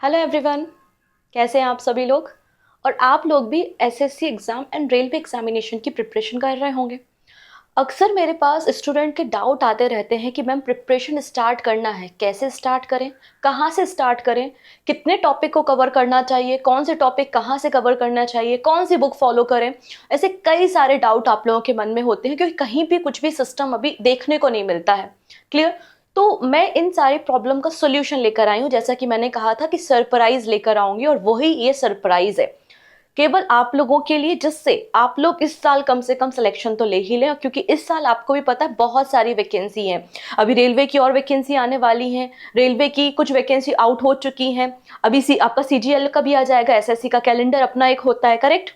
Hello everyone, कैसे हैं आप सभी लोग। और आप लोग भी SSC exam and railway examination की प्रिपरेशन कर रहे होंगे। अक्सर मेरे पास स्टूडेंट के डाउट आते रहते हैं कि मैम प्रिपरेशन स्टार्ट करना है, कैसे स्टार्ट करें, कहाँ से स्टार्ट करें, कितने टॉपिक को कवर करना चाहिए, कौन से टॉपिक कहाँ से कवर करना चाहिए, कौन सी बुक फॉलो करें। ऐसे कई सारे डाउट आप लोगों के मन में होते हैं क्योंकि कहीं भी कुछ भी सिस्टम अभी देखने को नहीं मिलता है। क्लियर। तो मैं इन सारी प्रॉब्लम का सोल्यूशन लेकर आई हूँ। जैसा कि मैंने कहा था कि सरप्राइज लेकर आऊंगी और वही ये सरप्राइज है केवल आप लोगों के लिए, जिससे आप लोग इस साल कम से कम सिलेक्शन तो ले ही लें। क्योंकि इस साल आपको भी पता है बहुत सारी वैकेंसी हैं। अभी रेलवे की और वैकेंसी आने वाली हैं, रेलवे की कुछ वैकेंसी आउट हो चुकी हैं। अभी आपका सीजीएल का भी आ जाएगा, एसएससी का कैलेंडर अपना एक होता है, करेक्ट।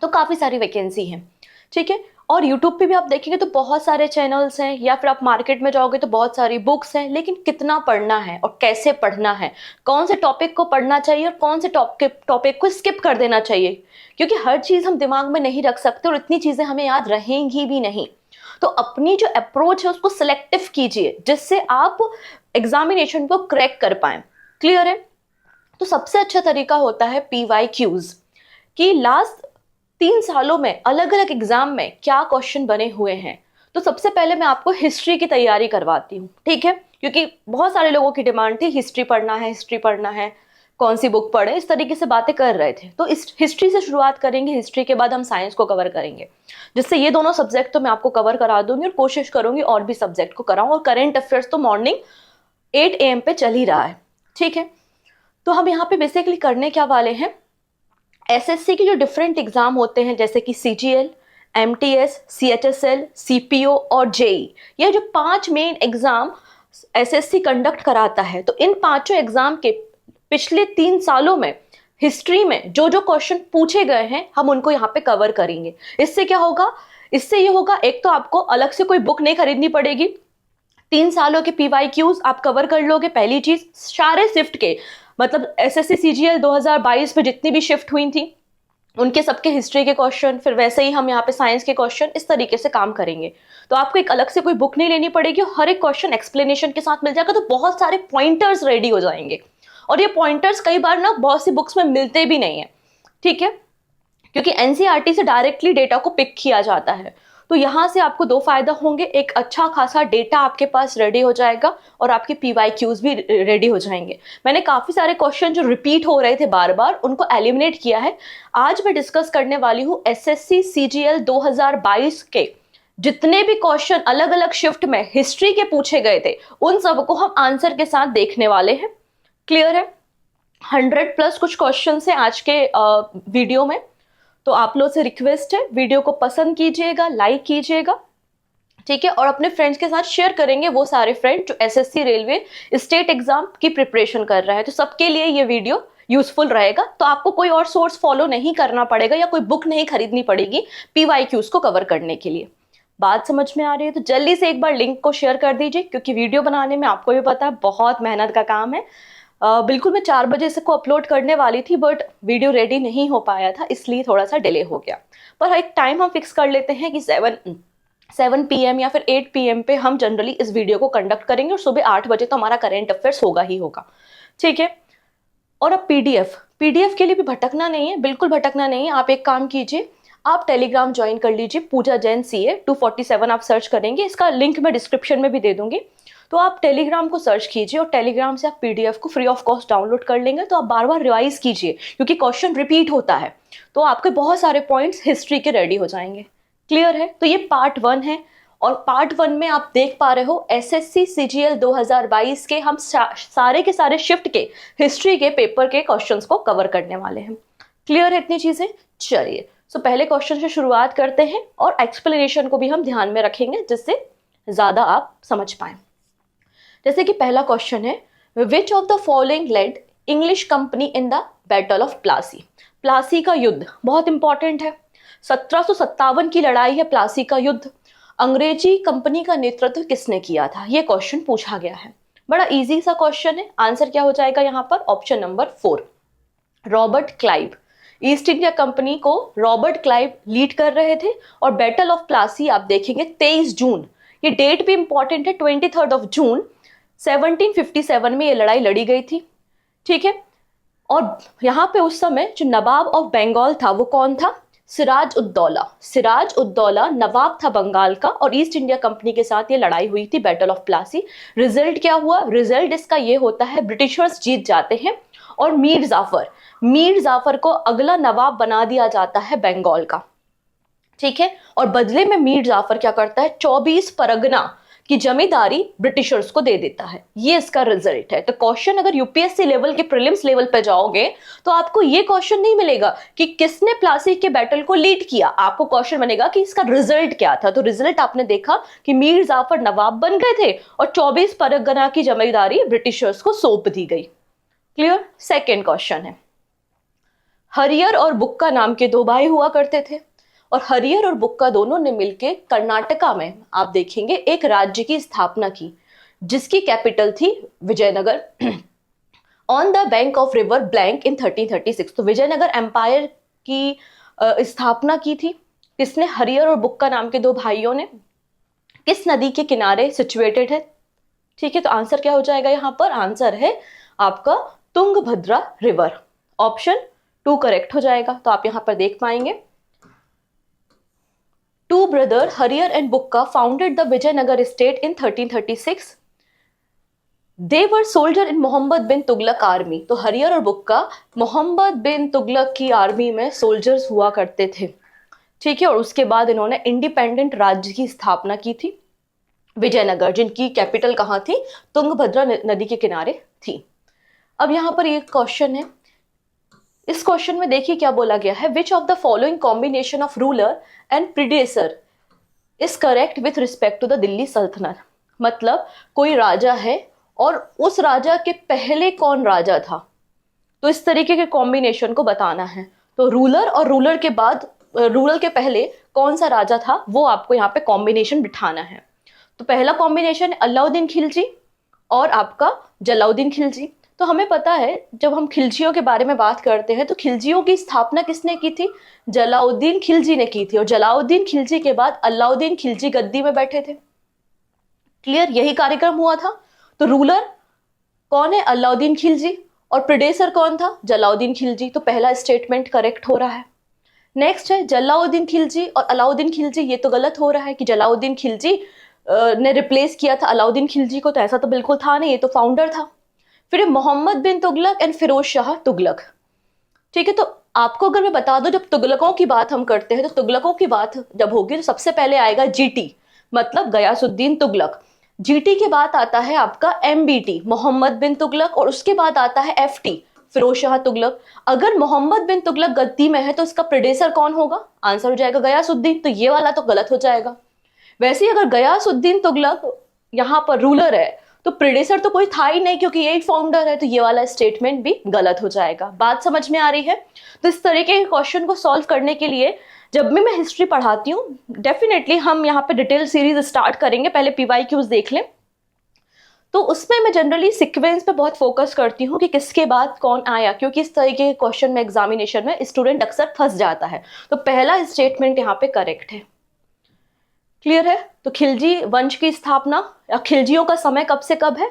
तो काफ़ी सारी वैकेंसी हैं, ठीक है। और यूट्यूब पे भी आप देखेंगे तो बहुत सारे चैनल्स हैं, या फिर आप मार्केट में जाओगे तो बहुत सारी बुक्स हैं। लेकिन कितना पढ़ना है और कैसे पढ़ना है, कौन से टॉपिक को पढ़ना चाहिए और कौन से टॉपिक को स्किप कर देना चाहिए, क्योंकि हर चीज़ हम दिमाग में नहीं रख सकते और इतनी चीज़ें हमें याद रहेंगी भी नहीं। तो अपनी जो अप्रोच है उसको सिलेक्टिव कीजिए, जिससे आप एग्जामिनेशन को क्रैक कर पाएं। क्लियर है। तो सबसे अच्छा तरीका होता है PYQs, कि लास्ट 3 सालों में अलग अलग एग्जाम में क्या क्वेश्चन बने हुए हैं। तो सबसे पहले मैं आपको हिस्ट्री की तैयारी करवाती हूँ, ठीक है। क्योंकि बहुत सारे लोगों की डिमांड थी हिस्ट्री पढ़ना है, हिस्ट्री पढ़ना है, कौन सी बुक पढ़े, इस तरीके से बातें कर रहे थे। तो इस हिस्ट्री से शुरुआत करेंगे, हिस्ट्री के बाद हम साइंस को कवर करेंगे, जिससे ये दोनों सब्जेक्ट तो मैं आपको कवर करा दूंगी और कोशिश करूंगी और भी सब्जेक्ट को कराऊं। और करेंट अफेयर्स तो मॉर्निंग 8 AM पे चल ही रहा है, ठीक है। तो हम यहाँ पे बेसिकली करने क्या वाले हैं, एसएससी के जो डिफरेंट एग्जाम होते हैं जैसे कि सीजीएल, एमटीएस, सीएचएसएल, सीपीओ और जेई, ये जो 5 मेन एग्जाम एसएससी कंडक्ट कराता है। तो इन पांचों एग्जाम के पिछले 3 सालों में हिस्ट्री में जो जो क्वेश्चन पूछे गए हैं हम उनको यहाँ पे कवर करेंगे। इससे क्या होगा, इससे ये होगा, एक तो आपको अलग से कोई बुक नहीं खरीदनी पड़ेगी, 3 सालों के PYQs आप कवर कर लोगे। पहली चीज, सारे शिफ्ट के मतलब एसएससी सीजीएल 2022 में जितनी भी शिफ्ट हुई थी उनके सबके हिस्ट्री के क्वेश्चन, फिर वैसे ही हम यहाँ पे साइंस के क्वेश्चन, इस तरीके से काम करेंगे। तो आपको एक अलग से कोई बुक नहीं लेनी पड़ेगी और हर एक क्वेश्चन एक्सप्लेनेशन के साथ मिल जाएगा। तो बहुत सारे पॉइंटर्स रेडी हो जाएंगे और ये पॉइंटर्स कई बार ना बहुत सी बुक्स में मिलते भी नहीं है, ठीक है, क्योंकि एनसीईआरटी से डायरेक्टली डेटा को पिक किया जाता है। तो यहाँ से आपको 2 फायदा होंगे, एक अच्छा खासा डेटा आपके पास रेडी हो जाएगा और आपके PYQs भी रेडी हो जाएंगे। मैंने काफ़ी सारे क्वेश्चन जो रिपीट हो रहे थे बार बार उनको एलिमिनेट किया है। आज मैं डिस्कस करने वाली हूँ एसएससी सीजीएल 2022 के जितने भी क्वेश्चन अलग अलग शिफ्ट में हिस्ट्री के पूछे गए थे उन सबको हम आंसर के साथ देखने वाले हैं। क्लियर है। 100+ कुछ क्वेश्चन है आज के वीडियो में। तो आप लोग से रिक्वेस्ट है, वीडियो को पसंद कीजिएगा, लाइक कीजिएगा, ठीक है। और अपने फ्रेंड्स के साथ शेयर करेंगे, वो सारे फ्रेंड जो एसएससी रेलवे स्टेट एग्जाम की प्रिपरेशन कर रहे हैं। तो सबके लिए ये वीडियो यूजफुल रहेगा। तो आपको कोई और सोर्स फॉलो नहीं करना पड़ेगा या कोई बुक नहीं खरीदनी पड़ेगी PYQs को कवर करने के लिए। बात समझ में आ रही है तो जल्दी से एक बार लिंक को शेयर कर दीजिए, क्योंकि वीडियो बनाने में आपको भी पता है बहुत मेहनत का काम है। बिल्कुल मैं 4 बजे से को अपलोड करने वाली थी, बट वीडियो रेडी नहीं हो पाया था, इसलिए थोड़ा सा डिले हो गया। पर एक टाइम हम फिक्स कर लेते हैं कि 7 PM या फिर 8 PM पे हम जनरली इस वीडियो को कंडक्ट करेंगे और सुबह 8 बजे तो हमारा करेंट अफेयर्स होगा ही होगा, ठीक है। और अब पीडीएफ के लिए भी भटकना नहीं है, बिल्कुल भटकना नहीं है। आप एक काम कीजिए, आप टेलीग्राम ज्वाइन कर लीजिए, पूजा जैन CA 247 आप सर्च करेंगे, इसका लिंक मैं डिस्क्रिप्शन में भी दे दूंगी। तो आप टेलीग्राम को सर्च कीजिए और टेलीग्राम से आप PDF को फ्री ऑफ कॉस्ट डाउनलोड कर लेंगे। तो आप बार बार रिवाइज कीजिए, क्योंकि क्वेश्चन रिपीट होता है, तो आपके बहुत सारे पॉइंट्स हिस्ट्री के रेडी हो जाएंगे। क्लियर है। तो ये पार्ट 1 है और पार्ट 1 में आप देख पा रहे हो एसएससी सीजीएल 2022 के हम सारे के सारे शिफ्ट के हिस्ट्री के पेपर के क्वेश्चंस को कवर करने वाले हैं। क्लियर है इतनी चीजें। चलिए पहले क्वेश्चन से शुरुआत करते हैं और एक्सप्लेनेशन को भी हम ध्यान में रखेंगे, जिससे ज्यादा आप समझ पाए। जैसे कि पहला क्वेश्चन है, which of the following led English company in the battle of Plassey. Plassey का युद्ध बहुत इंपॉर्टेंट है, 1757 की लड़ाई है प्लासी का युद्ध। अंग्रेजी कंपनी का नेतृत्व किसने किया था, यह क्वेश्चन पूछा गया है। बड़ा इजी सा क्वेश्चन है। आंसर क्या हो जाएगा यहाँ पर, option number 4, Robert Clive. East India company को रॉबर्ट क्लाइव लीड कर रहे थे और बैटल ऑफ प्लासी आप देखेंगे 23 जून, ये डेट भी इंपॉर्टेंट है, 23 जून 1757 में ये लड़ाई लड़ी गई थी, ठीक है। और यहाँ पे उस समय जो नवाब ऑफ बंगाल था वो कौन था? सिराज उद्दौला। सिराज उद्दौला नवाब था बंगाल का, और ईस्ट इंडिया कंपनी के साथ ये लड़ाई हुई थी, बैटल ऑफ प्लासी। रिजल्ट क्या हुआ? रिजल्ट इसका ये होता है ब्रिटिशर्स जीत जाते हैं और मीर जाफर को अगला नवाब बना दिया जाता है बंगाल का। ठीक है, और बदले में मीर जाफर क्या करता है? 24 परगना की जमींदारी ब्रिटिशर्स को दे देता है। ये इसका रिजल्ट है। तो क्वेश्चन अगर यूपीएससी लेवल के प्रीलिम्स लेवल पे जाओगे तो आपको ये क्वेश्चन नहीं मिलेगा कि किसने प्लासी के बैटल को लीड किया, आपको क्वेश्चन बनेगा कि इसका रिजल्ट क्या था। तो रिजल्ट आपने देखा कि मीर जाफर नवाब बन गए थे और 24 परगना की जमींदारी ब्रिटिशर्स को सौंप दी गई। क्लियर? सेकेंड क्वेश्चन है, हरियर और बुक्का नाम के दो भाई हुआ करते थे, और हरियर और बुक्का दोनों ने मिलकर कर्नाटका में आप देखेंगे एक राज्य की स्थापना की जिसकी कैपिटल थी Vijayanagar on the bank of river blank in 1336। तो विजयनगर एम्पायर की स्थापना की थी किसने? हरियर और बुक्का नाम के दो भाइयों ने। किस नदी के किनारे सिचुएटेड है? ठीक है, तो आंसर क्या हो जाएगा यहाँ पर? आंसर है आपका तुंगभद्रा रिवर। ऑप्शन 2 करेक्ट हो जाएगा। तो आप यहाँ पर देख पाएंगे, Two brothers, Hariyar and Bukka, founded the Vijayanagar state in 1336. They were soldiers in Mohammad bin Tughlaq army. तो हरियर और बुक्का मोहम्मद बिन तुगलक की आर्मी में सोल्जर्स हुआ करते थे। ठीक है, और उसके बाद इन्होंने इंडिपेंडेंट राज्य की स्थापना की थी विजयनगर, जिनकी कैपिटल कहाँ थी? तुंगभद्रा नदी के किनारे थी। अब यहाँ पर एक क्वेश्चन है, इस क्वेश्चन में देखिए क्या बोला गया है, which of the following combination of ruler and predecessor is correct with respect to the Delhi Sultanate. मतलब कोई राजा है और उस राजा के पहले कौन राजा था, तो इस तरीके के कॉम्बिनेशन को बताना है। तो रूलर और रूलर के बाद, रूलर के पहले कौन सा राजा था वो आपको यहाँ पे कॉम्बिनेशन बिठाना है। तो पहला कॉम्बिनेशन अलाउद्दीन खिलजी और आपका जलाउद्दीन खिलजी। तो हमें पता है जब हम खिलजियों के बारे में बात करते हैं तो खिलजियों की स्थापना किसने की थी? जलाउद्दीन खिलजी ने की थी, और जलाउद्दीन खिलजी के बाद अलाउद्दीन खिलजी गद्दी में बैठे थे। क्लियर? यही कार्यक्रम हुआ था। तो रूलर कौन है? अलाउद्दीन खिलजी, और प्रीडेसर कौन था? जलाउद्दीन खिलजी। तो पहला स्टेटमेंट करेक्ट हो रहा है। नेक्स्ट है जलाउद्दीन खिलजी और अलाउद्दीन खिलजी, ये तो गलत हो रहा है कि जलाउद्दीन खिलजी ने रिप्लेस किया था अलाउद्दीन खिलजी को, तो ऐसा तो बिल्कुल था नहीं, ये तो फाउंडर था। फिर मोहम्मद बिन तुगलक एंड फिरोज शाह तुगलक। ठीक है, तो आपको अगर मैं बता दूं, जब तुगलकों की बात हम करते हैं तो तुगलकों की बात जब होगी तो सबसे पहले आएगा जीटी, मतलब गयासुद्दीन तुगलक। जीटी के बाद आता है आपका एमबीटी, मोहम्मद बिन तुगलक, और उसके बाद आता है एफटी, फिरोज शाह तुगलक। अगर मोहम्मद बिन तुगलक गद्दी में है तो इसका प्रेडेसर कौन होगा? आंसर हो जाएगा गयासुद्दीन। तो ये वाला तो गलत हो जाएगा। वैसे ही अगर गयासुद्दीन तुगलक यहाँ पर रूलर है तो प्रेडेसर तो कोई था ही नहीं क्योंकि यही फाउंडर है, तो ये वाला स्टेटमेंट भी गलत हो जाएगा। बात समझ में आ रही है? तो इस तरीके के क्वेश्चन को सॉल्व करने के लिए जब भी मैं हिस्ट्री पढ़ाती हूँ, डेफिनेटली हम यहाँ पे डिटेल सीरीज स्टार्ट करेंगे, पहले पीवाईक्यूज देख लें। तो उसमें मैं जनरली सीक्वेंस पे बहुत फोकस करती हूँ कि किसके बाद कौन आया, क्योंकि इस तरीके के क्वेश्चन में एग्जामिनेशन में स्टूडेंट अक्सर फंस जाता है। तो पहला स्टेटमेंट यहाँ पे करेक्ट है। क्लियर है? तो खिलजी वंश की स्थापना या खिलजियों का समय कब से कब है?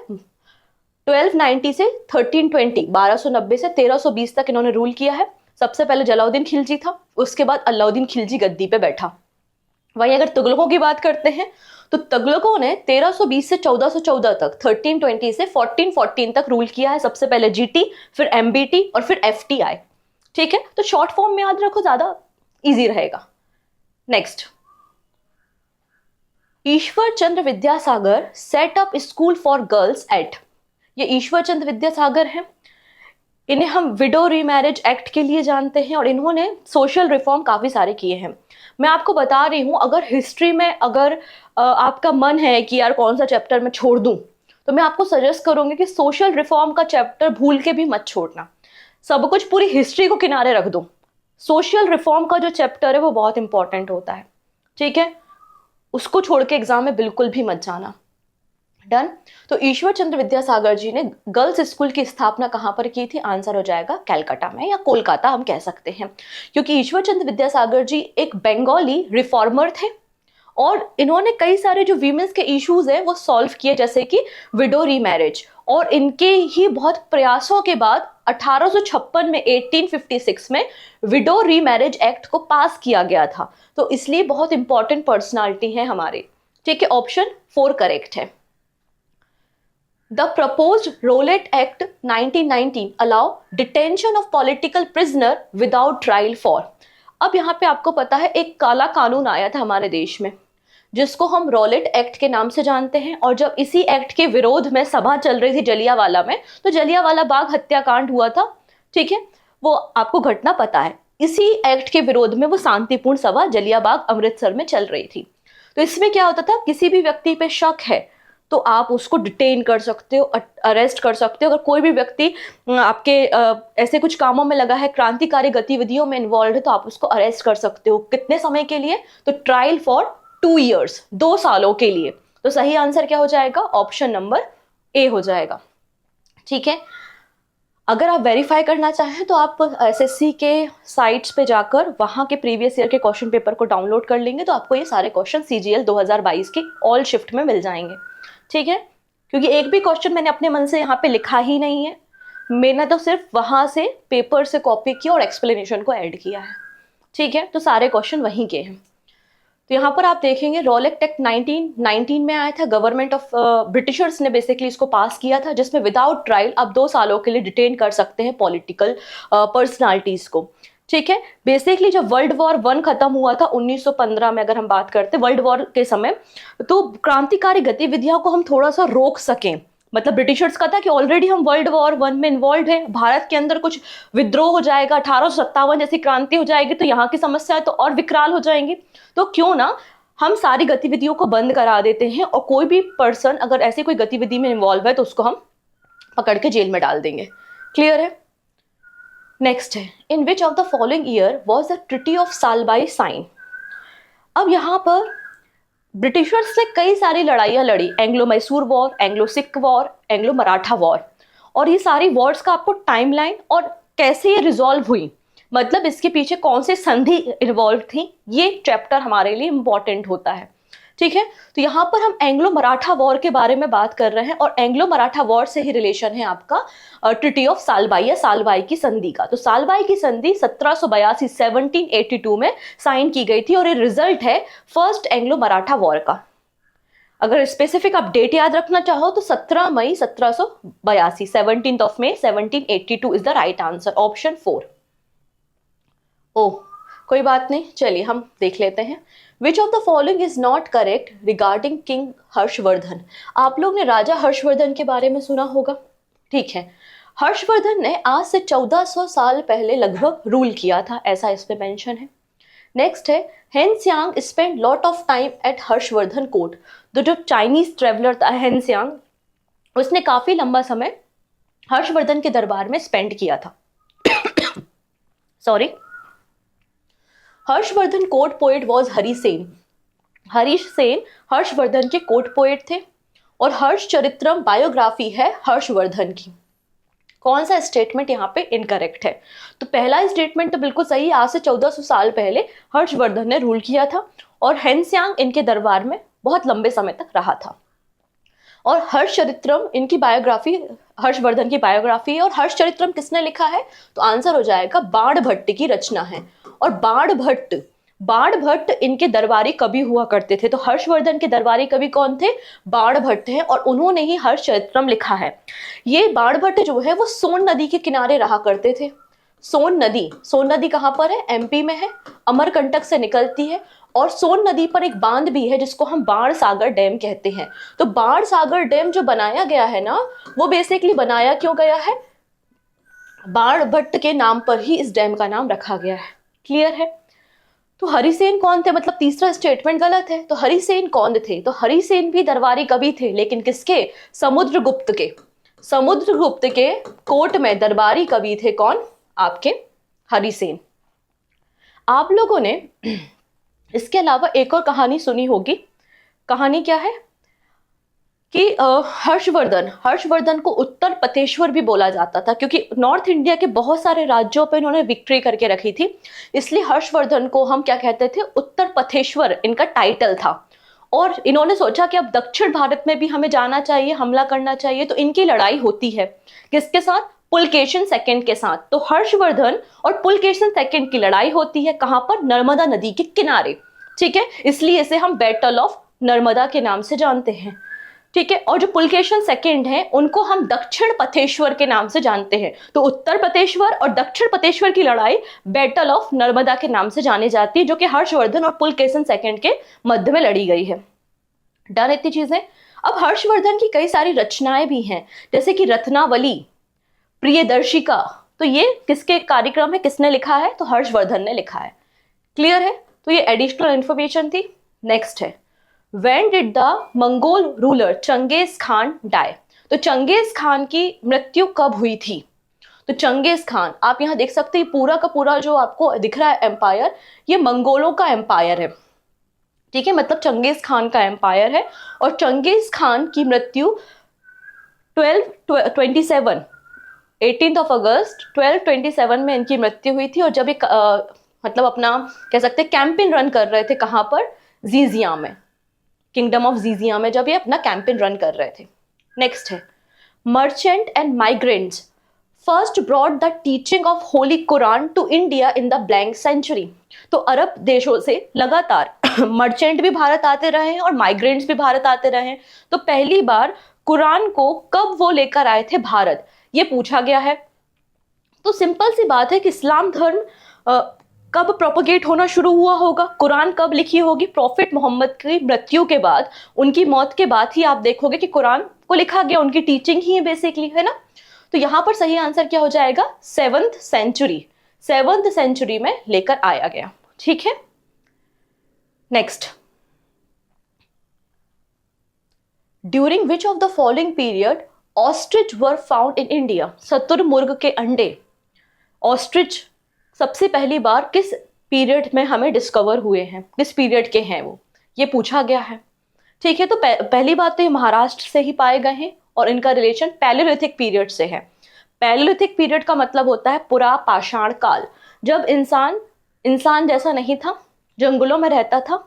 1290 से 1320, 1290 से 1320 तक इन्होंने रूल किया है। सबसे पहले जलाउद्दीन खिलजी था, उसके बाद अलाउद्दीन खिलजी गद्दी पे बैठा। वहीं अगर तुगलकों की बात करते हैं तो तुगलकों ने 1320 से 1414 तक, 1320 से 1414 तक रूल किया है। सबसे पहले जीटी, फिर एमबीटी और फिर एफटी आए। ठीक है, तो शॉर्ट फॉर्म में याद रखो, ज्यादा इजी रहेगा। Next, Ishwar Chandra Vidyasagar set up school for girls at. ये ईश्वर चंद्र विद्यासागर हैं, इन्हें हम विडो रीमैरिज एक्ट के लिए जानते हैं, और इन्होंने सोशल रिफॉर्म काफ़ी सारे किए हैं। मैं आपको बता रही हूँ, अगर हिस्ट्री में अगर आपका मन है कि यार कौन सा चैप्टर मैं छोड़ दूँ, तो मैं आपको सजेस्ट करूँगी कि सोशल रिफॉर्म का चैप्टर भूल के भी मत छोड़ना। सब कुछ पूरी हिस्ट्री को किनारे रख दो, सोशल रिफॉर्म का जो चैप्टर है वो बहुत इंपॉर्टेंट होता है। ठीक है, उसको छोड़ के एग्जाम में बिल्कुल भी मत जाना। डन? तो ईश्वर चंद्र विद्यासागर जी ने गर्ल्स स्कूल की स्थापना कहाँ पर की थी? आंसर हो जाएगा कैलकाटा में, या कोलकाता हम कह सकते हैं, क्योंकि ईश्वर चंद्र विद्यासागर जी एक बंगाली रिफॉर्मर थे और इन्होंने कई सारे जो वीमेंस के इश्यूज हैं वो सॉल्व किए, जैसे कि विडो रीमैरिज। और इनके ही बहुत प्रयासों के बाद 1856 में 1856 में विडो रीमैरिज एक्ट को पास किया गया था। तो इसलिए बहुत इंपॉर्टेंट पर्सनालिटी है हमारे। ठीक है, ऑप्शन 4 करेक्ट है। The proposed Rowlatt Act 1919 allow detention of political prisoner without trial for। अब यहाँ पे आपको पता है एक काला कानून आया था हमारे देश में जिसको हम रॉलेट एक्ट के नाम से जानते हैं। और जब इसी एक्ट के विरोध में सभा चल रही थी जलियांवाला में, तो जलियांवाला बाग हत्याकांड हुआ था। ठीक है, वो आपको घटना पता है। इसी एक्ट के विरोध में वो शांतिपूर्ण सभा जलियांबाग अमृतसर में चल रही थी। तो इसमें क्या होता था, किसी भी व्यक्ति पे शक है तो आप उसको डिटेन कर सकते हो, अरेस्ट कर सकते हो। अगर कोई भी व्यक्ति आपके ऐसे कुछ कामों में लगा है, क्रांतिकारी गतिविधियों में इन्वॉल्व है, तो आप उसको अरेस्ट कर सकते हो। कितने समय के लिए? तो ट्रायल फॉर 2 years, 2 सालों के लिए। तो सही आंसर क्या हो जाएगा? ऑप्शन नंबर ए हो जाएगा। ठीक है, अगर आप वेरीफाई करना चाहें तो आप एसएससी के साइट्स पे जाकर वहां के प्रीवियस ईयर के क्वेश्चन पेपर को डाउनलोड कर लेंगे, तो आपको ये सारे क्वेश्चन सीजीएल 2022 के ऑल शिफ्ट में मिल जाएंगे। ठीक है, क्योंकि एक भी क्वेश्चन मैंने अपने मन से यहाँ पे लिखा ही नहीं है, मैंने तो सिर्फ वहां से पेपर से कॉपी किया और एक्सप्लेनेशन को ऐड किया है। ठीक है, तो सारे क्वेश्चन वहीं के हैं। तो यहाँ पर आप देखेंगे रॉलेट एक्ट 1919 में आया था। गवर्नमेंट ऑफ ब्रिटिशर्स ने बेसिकली इसको पास किया था, जिसमें विदाउट ट्रायल आप 2 सालों के लिए डिटेन कर सकते हैं पॉलिटिकल पर्सनालिटीज को। ठीक है, बेसिकली जब वर्ल्ड वॉर 1 खत्म हुआ था 1915 में, अगर हम बात करते वर्ल्ड वॉर के समय, तो क्रांतिकारी गतिविधियों को हम थोड़ा सा रोक सकें। मतलब ब्रिटिशर्स का था कि ऑलरेडी हम वर्ल्ड वॉर 1 में इन्वॉल्व है, भारत के अंदर कुछ विद्रोह हो जाएगा, 1857 जैसी क्रांति हो जाएगी, तो यहाँ की समस्या तो और विकराल हो जाएंगी। तो क्यों ना हम सारी गतिविधियों को बंद करा देते हैं, और कोई भी पर्सन अगर ऐसी कोई गतिविधि में इन्वॉल्व है तो उसको हम पकड़ के जेल में डाल देंगे। क्लियर है? नेक्स्ट है, in which of the following year was the treaty of Salbai sign. अब यहाँ पर ब्रिटिशर्स ने कई सारी लड़ाइयाँ लड़ी, Anglo Mysore war, Anglo Sikh war, Anglo Maratha war. और ये सारी वॉर्स का आपको टाइमलाइन और कैसे ये रिजॉल्व हुई, मतलब इसके पीछे कौन से संधि इन्वॉल्व थी, ये चैप्टर हमारे लिए इंपॉर्टेंट होता है। ठीक है, तो यहाँ पर हम एंग्लो मराठा वॉर के बारे में बात कर रहे हैं, और एंग्लो मराठा वॉर से ही रिलेशन है आपका ट्रिटी ऑफ सालबाई या सालबाई की संधि का। तो सालबाई की संधि 1782 1782 में साइन की गई थी, और ये रिजल्ट है फर्स्ट एंग्लो मराठा वॉर का। अगर स्पेसिफिक आप डेट याद रखना चाहो तो 17 मई 1782, 17th of May 1782 is the right answer, option 4। ओह, कोई बात नहीं, चलिए हम देख लेते हैं। विच of the following is not correct regarding king Harshvardhan. आप लोग ने राजा हर्षवर्धन के बारे में सुना होगा। ठीक है, हर्षवर्धन ने आज से 1400 साल पहले लगभग रूल किया था, ऐसा इस पे मेंशन है। नेक्स्ट है, Hiuen Tsang spend lot of time at Harshavardhana court. तो जो चाइनीज ट्रेवलर था हेन सियांग, उसने काफी लंबा समय हर्षवर्धन के दरबार में स्पेंड किया था। Sorry, Harshvardhan court poet was Hari Sen. Harish Sen Harshvardhan के कोर्ट पोएट थे, और हर्षचरित्रम बायोग्राफी है हर्षवर्धन की। कौन सा स्टेटमेंट यहाँ पे इनकरेक्ट है? तो पहला स्टेटमेंट तो बिल्कुल सही है, आज से 1400 साल पहले हर्षवर्धन ने रूल किया था, और हेनस्यांग इनके दरबार में बहुत लंबे समय तक रहा था। और हर्षचरित्रम इनकी बायोग्राफी, हर्षवर्धन की बायोग्राफी है। और हर्षचरित्रम किसने लिखा है? तो आंसर हो जाएगा बाणभट्ट की रचना है। और बाणभट्ट इनके दरबारी कवि हुआ करते थे। तो हर्षवर्धन के दरबारी कवि कौन थे? बाणभट्ट हैं, और उन्होंने ही हर्षचरित्रम लिखा है। ये बाणभट्ट जो है वो सोन नदी के किनारे रहा करते थे। सोन नदी कहाँ पर है? एमपी में है, अमरकंटक से निकलती है। और सोन नदी पर एक बांध भी है जिसको हम बाण सागर डैम कहते हैं। तो बाण सागर डैम जो बनाया गया है ना, वो बेसिकली बनाया क्यों गया है? बाणभट्ट के नाम पर ही इस डैम का नाम रखा गया है। क्लियर है? तो हरिसेन कौन थे? मतलब तीसरा स्टेटमेंट गलत है। तो हरिसेन कौन थे? तो हरिसेन भी दरबारी कवि थे, लेकिन किसके? समुद्रगुप्त के। समुद्रगुप्त के कोर्ट में दरबारी कवि थे कौन? आपके हरिसेन। आप लोगों ने इसके अलावा एक और कहानी सुनी होगी। कहानी क्या है? कि हर्षवर्धन हर्षवर्धन को उत्तर पथेश्वर भी बोला जाता था, क्योंकि नॉर्थ इंडिया के बहुत सारे राज्यों पे इन्होंने विक्ट्री करके रखी थी, इसलिए हर्षवर्धन को हम क्या कहते थे, उत्तर पथेश्वर इनका टाइटल था। और इन्होंने सोचा कि अब दक्षिण भारत में भी हमें जाना चाहिए, हमला करना चाहिए, तो इनकी लड़ाई होती है किसके साथ, पुलकेशिन सेकंड के साथ। तो हर्षवर्धन और पुलकेशिन सेकंड की लड़ाई होती है कहां पर, नर्मदा नदी के किनारे, ठीक है, इसलिए इसे हम बैटल ऑफ नर्मदा के नाम से जानते हैं, ठीक है। और जो पुलकेशिन सेकंड हैं उनको हम दक्षिण पथेश्वर के नाम से जानते हैं। तो उत्तर पथेश्वर और दक्षिण पथेश्वर की लड़ाई बैटल ऑफ नर्मदा के नाम से जानी जाती है, जो कि हर्षवर्धन और पुलकेशिन सेकंड के मध्य में लड़ी गई है। डन इतनी चीजें। अब हर्षवर्धन की कई सारी रचनाएं भी हैं, जैसे कि रत्नावली, प्रियदर्शिका, तो ये किसके कार्यक्रम है, किसने लिखा है, तो हर्षवर्धन ने लिखा है। क्लियर है, तो ये एडिशनल इंफॉर्मेशन थी। नेक्स्ट है, When did the Mongol ruler Genghis Khan die, तो चंगेज खान की मृत्यु कब हुई थी, तो चंगेज खान, आप यहां देख सकते हैं पूरा का पूरा जो आपको दिख रहा है एम्पायर, ये मंगोलों का एम्पायर है, ठीक है, मतलब चंगेज खान का एम्पायर है। और चंगेज खान की मृत्यु 1227 18 अगस्त 1227 में इनकी मृत्यु हुई थी। और जब एक मतलब अपना कह सकते हैं कैंपेन रन कर रहे थे, कहां पर, जीजिया में, किंगडम ऑफ जीजिया में जब ये अपना कैंपेन रन कर रहे थे। नेक्स्ट है, merchant and migrants first brought the teaching of holy Quran to India in the blank century, तो अरब देशों से लगातार मर्चेंट भी भारत आते रहे हैं और माइग्रेंट्स भी भारत आते रहे हैं। तो पहली बार कुरान को कब वो लेकर आए थे भारत, ये पूछा गया है। तो सिंपल सी बात है कि इस्लाम धर्म कब प्रोपोगेट होना शुरू हुआ होगा, कुरान कब लिखी होगी, प्रॉफिट मोहम्मद की मृत्यु के बाद, उनकी मौत के बाद ही आप देखोगे कि कुरान को लिखा गया, उनकी टीचिंग ही है बेसिकली, है ना। तो यहां पर सही आंसर क्या हो जाएगा, 7th सेंचुरी, 7th सेंचुरी में लेकर आया गया, ठीक है। Next, during which of the following period ostrich were found in India, शतुरमुर्ग के अंडे ऑस्ट्रिच सबसे पहली बार किस पीरियड में हमें डिस्कवर हुए हैं, किस पीरियड के हैं वो, ये पूछा गया है, ठीक है। तो पहली बात तो ये महाराष्ट्र से ही पाए गए हैं और इनका रिलेशन पैलियोलिथिक पीरियड से है। पैलियोलिथिक पीरियड का मतलब होता है पुरा पाषाण काल, जब इंसान जैसा नहीं था, जंगलों में रहता था,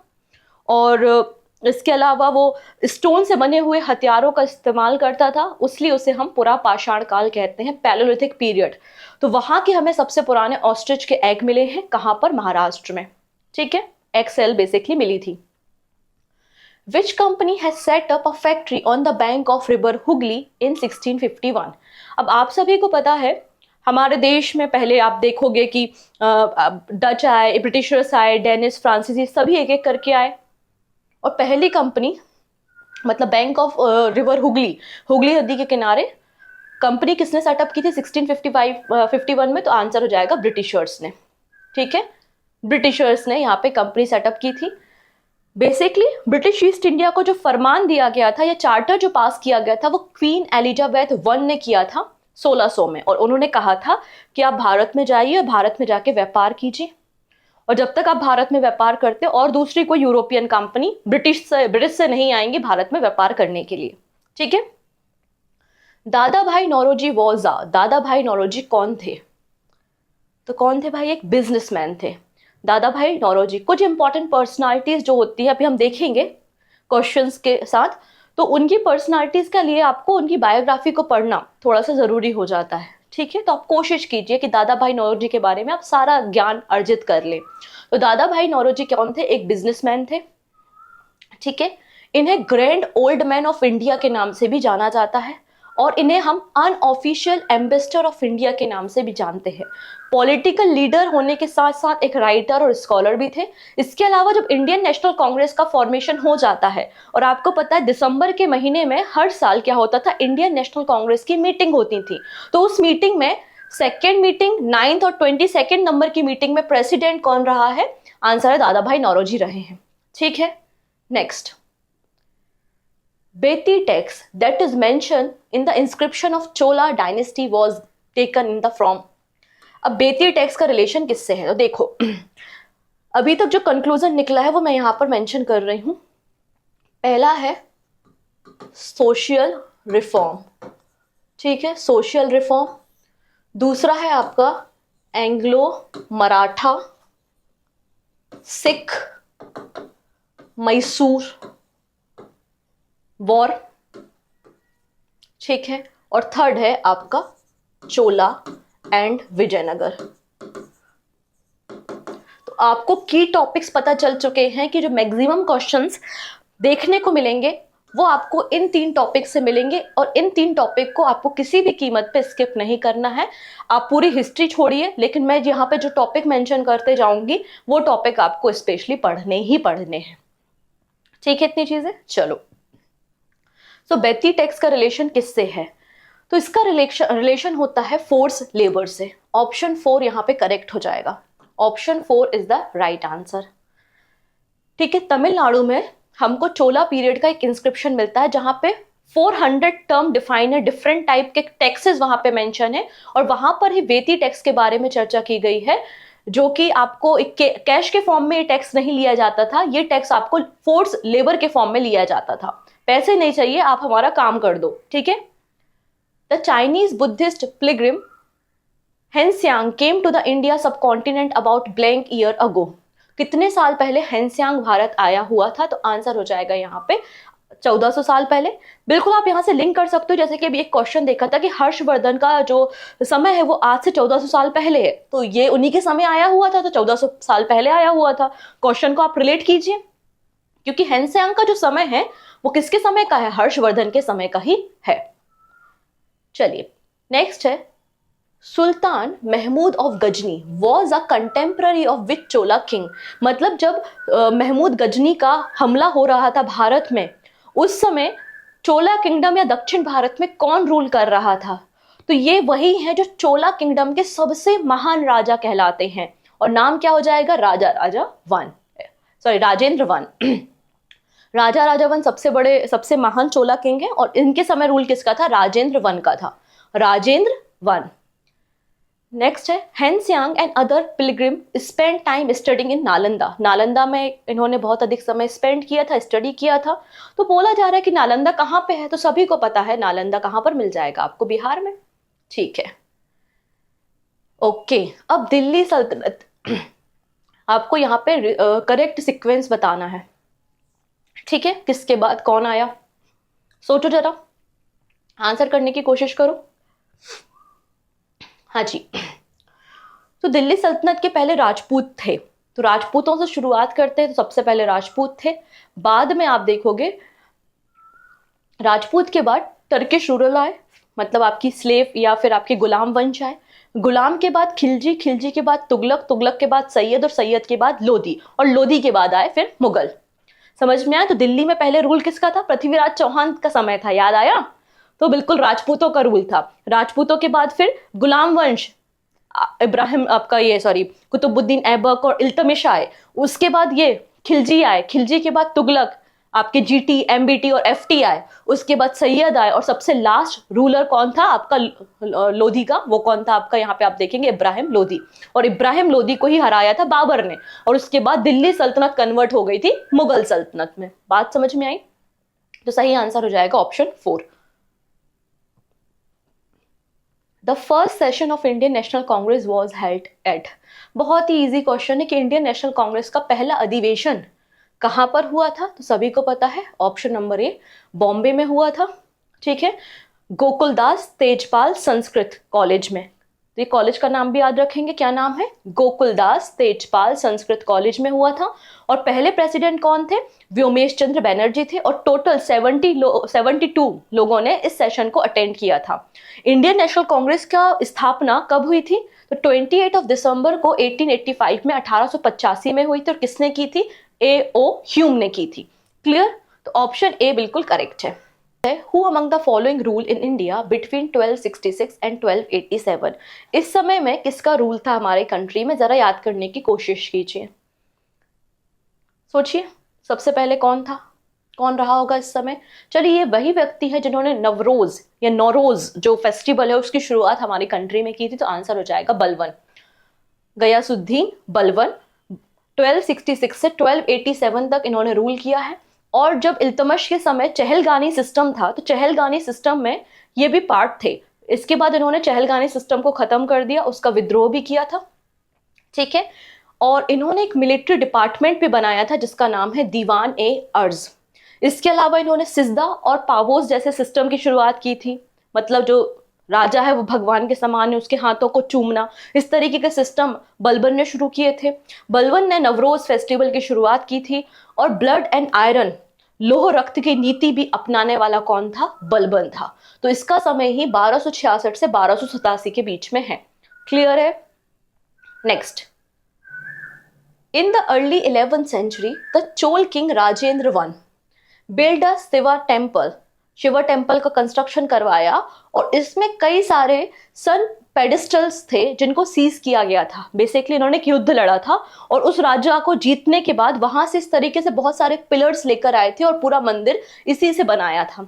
और इसके अलावा वो स्टोन से बने हुए हथियारों का इस्तेमाल करता था, इसलिए उसे हम पुरा पाषाण काल कहते हैं, पैलियोलिथिक पीरियड। तो वहां के हमें सबसे पुराने ऑस्ट्रिच के एग मिले हैं, कहां पर, महाराष्ट्र में, ठीक है, एग सेल बेसिकली मिली थी। Which company has set up a factory on the bank of river Hooghly in 1651? अब आप सभी को पता है हमारे देश में पहले आप देखोगे कि डच आए, ब्रिटिशर्स आए, डेनिस, फ्रांसीसी, सभी एक एक करके आए, और पहली कंपनी मतलब bank of river Hooghly, Hooghly नदी के किनारे कंपनी किसने सेटअप की थी 1651 में, तो आंसर हो जाएगा ब्रिटिशर्स ने, ठीक है, ब्रिटिशर्स ने यहाँ पे कंपनी सेटअप की थी। बेसिकली ब्रिटिश ईस्ट इंडिया को जो फरमान दिया गया था या चार्टर जो पास किया गया था वो क्वीन एलिजाबेथ वन ने किया था 1600 में, और उन्होंने कहा था कि आप भारत में जाइए और भारत में जाके व्यापार कीजिए, और जब तक आप भारत में व्यापार करते और दूसरी कोई यूरोपियन कंपनी ब्रिटिश से नहीं आएंगी भारत में व्यापार करने के लिए, ठीक है। दादा भाई नौरोजी वॉजा, दादा भाई नौरोजी कौन थे, तो कौन थे भाई, एक बिजनेसमैन थे दादा भाई नौरोजी। कुछ इंपॉर्टेंट पर्सनालिटीज जो होती है अभी हम देखेंगे क्वेश्चंस के साथ, तो उनकी पर्सनालिटीज के लिए आपको उनकी बायोग्राफी को पढ़ना थोड़ा सा जरूरी हो जाता है, ठीक है। तो आप कोशिश कीजिए कि दादा भाई नौरोजी के बारे में आप सारा ज्ञान अर्जित कर लें। तो दादा भाई नौरोजी कौन थे, एक बिजनेसमैन थे, ठीक है। इन्हें grand old man of India के नाम से भी जाना जाता है, और इन्हें हम अनऑफिशियल एम्बेसडर ऑफ इंडिया के नाम से भी जानते हैं। पॉलिटिकल लीडर होने के साथ साथ एक राइटर और स्कॉलर भी थे। इसके अलावा जब इंडियन नेशनल कांग्रेस का फॉर्मेशन हो जाता है, और आपको पता है दिसंबर के महीने में हर साल क्या होता था, इंडियन नेशनल कांग्रेस की मीटिंग होती थी, तो उस मीटिंग में सेकेंड मीटिंग 9th और 22nd नंबर की मीटिंग में प्रेसिडेंट कौन रहा है, आंसर है दादा भाई नौरोजी रहे हैं, ठीक है। Next, Beti text that is mentioned in the inscription of Chola dynasty was taken in the from। अब बेती टेक्स्ट का रिलेशन किससे है, तो देखो अभी तक जो कंक्लूजन निकला है वो मैं यहां पर मेंशन कर रही हूं। पहला है सोशल रिफॉर्म, ठीक है, सोशल रिफॉर्म। दूसरा है आपका एंग्लो मराठा, सिख, मैसूर वॉर, ठीक है, और थर्ड है आपका चोला एंड विजयनगर। तो आपको की टॉपिक्स पता चल चुके हैं कि जो मैक्सिमम क्वेश्चंस देखने को मिलेंगे वो आपको इन 3 टॉपिक से मिलेंगे, और इन 3 टॉपिक को आपको किसी भी कीमत पे स्किप नहीं करना है। आप पूरी हिस्ट्री छोड़िए, लेकिन मैं यहाँ पे जो टॉपिक मेंशन करते जाऊंगी वो टॉपिक आपको स्पेशली पढ़ने ही पढ़ने हैं, ठीक है, इतनी चीजें। चलो, सो बेती टैक्स का रिलेशन किससे है? तो इसका रिलेशन होता है फोर्स लेबर से। ऑप्शन 4 यहाँ पे करेक्ट हो जाएगा। Option 4 is the right answer, ठीक है। तमिलनाडु में हमको चोला पीरियड का एक इंस्क्रिप्शन मिलता है जहां पे 400 टर्म डिफाइन है, डिफरेंट टाइप के टैक्सेस वहां पे मेंशन है, और वहां पर ही वेती टैक्स के बारे में चर्चा की गई है, जो कि आपको कैश के फॉर्म में ये टैक्स नहीं लिया जाता था, ये टैक्स आपको फोर्स लेबर के फॉर्म में लिया जाता था। पैसे नहीं चाहिए, आप हमारा काम कर दो, ठीक है। The Chinese Buddhist pilgrim Hiuen Tsang came to the India subcontinent about blank year ago. कितने साल पहले हेनसियांग भारत आया हुआ था? तो आंसर हो जाएगा यहाँ पे 1400 साल पहले। बिल्कुल आप यहाँ से लिंक कर सकते हो, जैसे कि अभी एक क्वेश्चन देखा था कि हर्षवर्धन का जो समय है वो आज से 1400 साल पहले है, तो ये उन्हीं के समय आया हुआ था, तो 1400 साल पहले आया हुआ था। क्वेश्चन को आप रिलेट कीजिए, क्योंकि हेनसियांग का जो समय है वो किसके समय का है? हर्षवर्धन के समय का ही है। चलिए, नेक्स्ट है Sultan Mahmud of Ghazni was a contemporary of which Chola king. मतलब जब महमूद गजनी का हमला हो रहा था भारत में, उस समय चोला किंगडम या दक्षिण भारत में कौन रूल कर रहा था? तो ये वही है जो चोला किंगडम के सबसे महान राजा कहलाते हैं, और नाम क्या हो जाएगा? राजेंद्र वन। राजा वन सबसे बड़े, सबसे महान चोला किंग है, और इनके समय रूल किसका था? राजेंद्र वन का था, राजेंद्र वन। नेक्स्ट है Hiuen Tsang and other pilgrim spend time studying in Nalanda. Nalanda में इन्होंने बहुत अधिक समय स्पेंड किया था, स्टडी किया था। तो बोला जा रहा है कि नालंदा कहाँ पे है? तो सभी को पता है नालंदा कहाँ पर मिल जाएगा आपको? बिहार में, ठीक है। ओके, अब दिल्ली सल्तनत, आपको यहाँ पे करेक्ट सीक्वेंस बताना है, ठीक है। किसके बाद कौन आया? सोचो जरा, आंसर करने की कोशिश करो। हाँ जी, तो दिल्ली सल्तनत के पहले राजपूत थे, तो राजपूतों से शुरुआत करते हैं। तो सबसे पहले राजपूत थे, बाद में आप देखोगे राजपूत के बाद टर्किश रूरल आए, मतलब आपकी स्लेव या फिर आपके गुलाम वंश आए। गुलाम के बाद खिलजी, खिलजी के बाद तुगलक, तुगलक के बाद सैयद, और सैयद के बाद लोधी, और लोधी के बाद आए फिर मुगल। समझ में आया? तो दिल्ली में पहले रूल किसका था? पृथ्वीराज चौहान का समय था, याद आया? तो बिल्कुल राजपूतों का रूल था। राजपूतों के बाद फिर गुलाम वंश, इब्राहिम आपका ये सॉरी कुतुबुद्दीन ऐबक और इल्तमिश आए। उसके बाद ये खिलजी आए, खिलजी के बाद तुगलक, आपके जीटी, एमबीटी और एफटी आए। उसके बाद सैयद आए, और सबसे लास्ट रूलर कौन था आपका? लोधी का। वो कौन था आपका? यहाँ पे आप देखेंगे इब्राहिम लोधी, और इब्राहिम लोधी को ही हराया था बाबर ने, और उसके बाद दिल्ली सल्तनत कन्वर्ट हो गई थी मुगल सल्तनत में। बात समझ में आई? तो सही आंसर हो जाएगा option 4। The first session of Indian National Congress was held at. बहुत ही इजी क्वेश्चन है कि इंडियन नेशनल कांग्रेस का पहला अधिवेशन कहां पर हुआ था? तो सभी को पता है, ऑप्शन नंबर ए, बॉम्बे में हुआ था, ठीक है, गोकुलदास तेजपाल संस्कृत कॉलेज में। तो ये कॉलेज का नाम भी याद रखेंगे, क्या नाम है? गोकुलदास तेजपाल संस्कृत कॉलेज में हुआ था। और पहले प्रेसिडेंट कौन थे? व्योमेश चंद्र बैनर्जी थे, और टोटल 72 लोगों ने इस सेशन को अटेंड किया था। इंडियन नेशनल कांग्रेस का स्थापना कब हुई थी? तो 28 दिसंबर को 1885 में 1885 में हुई थी, और किसने की थी? A.O. ह्यूम ने की थी। क्लियर? तो ऑप्शन ए बिल्कुल करेक्ट है। Who among the following rule in India between 1266 and 1287? इस समय में किसका रूल था हमारे कंट्री में? जरा याद करने की कोशिश कीजिए, सोचिए, सबसे पहले कौन था, कौन रहा होगा इस समय? चलिए, ये वही व्यक्ति है जिन्होंने नवरोज या नौरोज जो फेस्टिवल है उसकी शुरुआत हमारी कंट्री में की थी। तो आंसर हो जाएगा बलबन, गयासुद्दीन बलबन। 1266 से 1287 तक इन्होंने रूल किया है। और जब इल्तुतमिश के समय चहलगानी सिस्टम था तो चहलगानी सिस्टम में ये भी पार्ट थे। इसके बाद इन्होंने चहलगानी सिस्टम को खत्म कर दिया, उसका विद्रोह भी किया था, ठीक है। और इन्होंने एक मिलिट्री डिपार्टमेंट भी बनाया था जिसका नाम है दीवान ए अर्ज। इसके अलावा इन्होंने सिजदा और पावोस जैसे सिस्टम की शुरुआत की थी, मतलब जो राजा है वो भगवान के समान है, उसके हाथों को चूमना, इस तरीके के सिस्टम बलबन ने शुरू किए थे। बलबन ने नवरोज फेस्टिवल की शुरुआत की थी। और ब्लड एंड आयरन, लोह रक्त की नीति भी अपनाने वाला कौन था? बलबन था। तो इसका समय ही 1266 से 1287 के बीच में है। क्लियर है? Next, in the early 11th century the Chola king Rajendra one build a Shiva temple, Shiva temple का कंस्ट्रक्शन करवाया और इसमें कई सारे सन पेडिस्टल्स थे जिनको सीज किया गया था। बेसिकली इन्होंने एक युद्ध लड़ा था और उस राजा को जीतने के बाद वहां से इस तरीके से बहुत सारे पिलर्स लेकर आए थे और पूरा मंदिर इसी से बनाया था।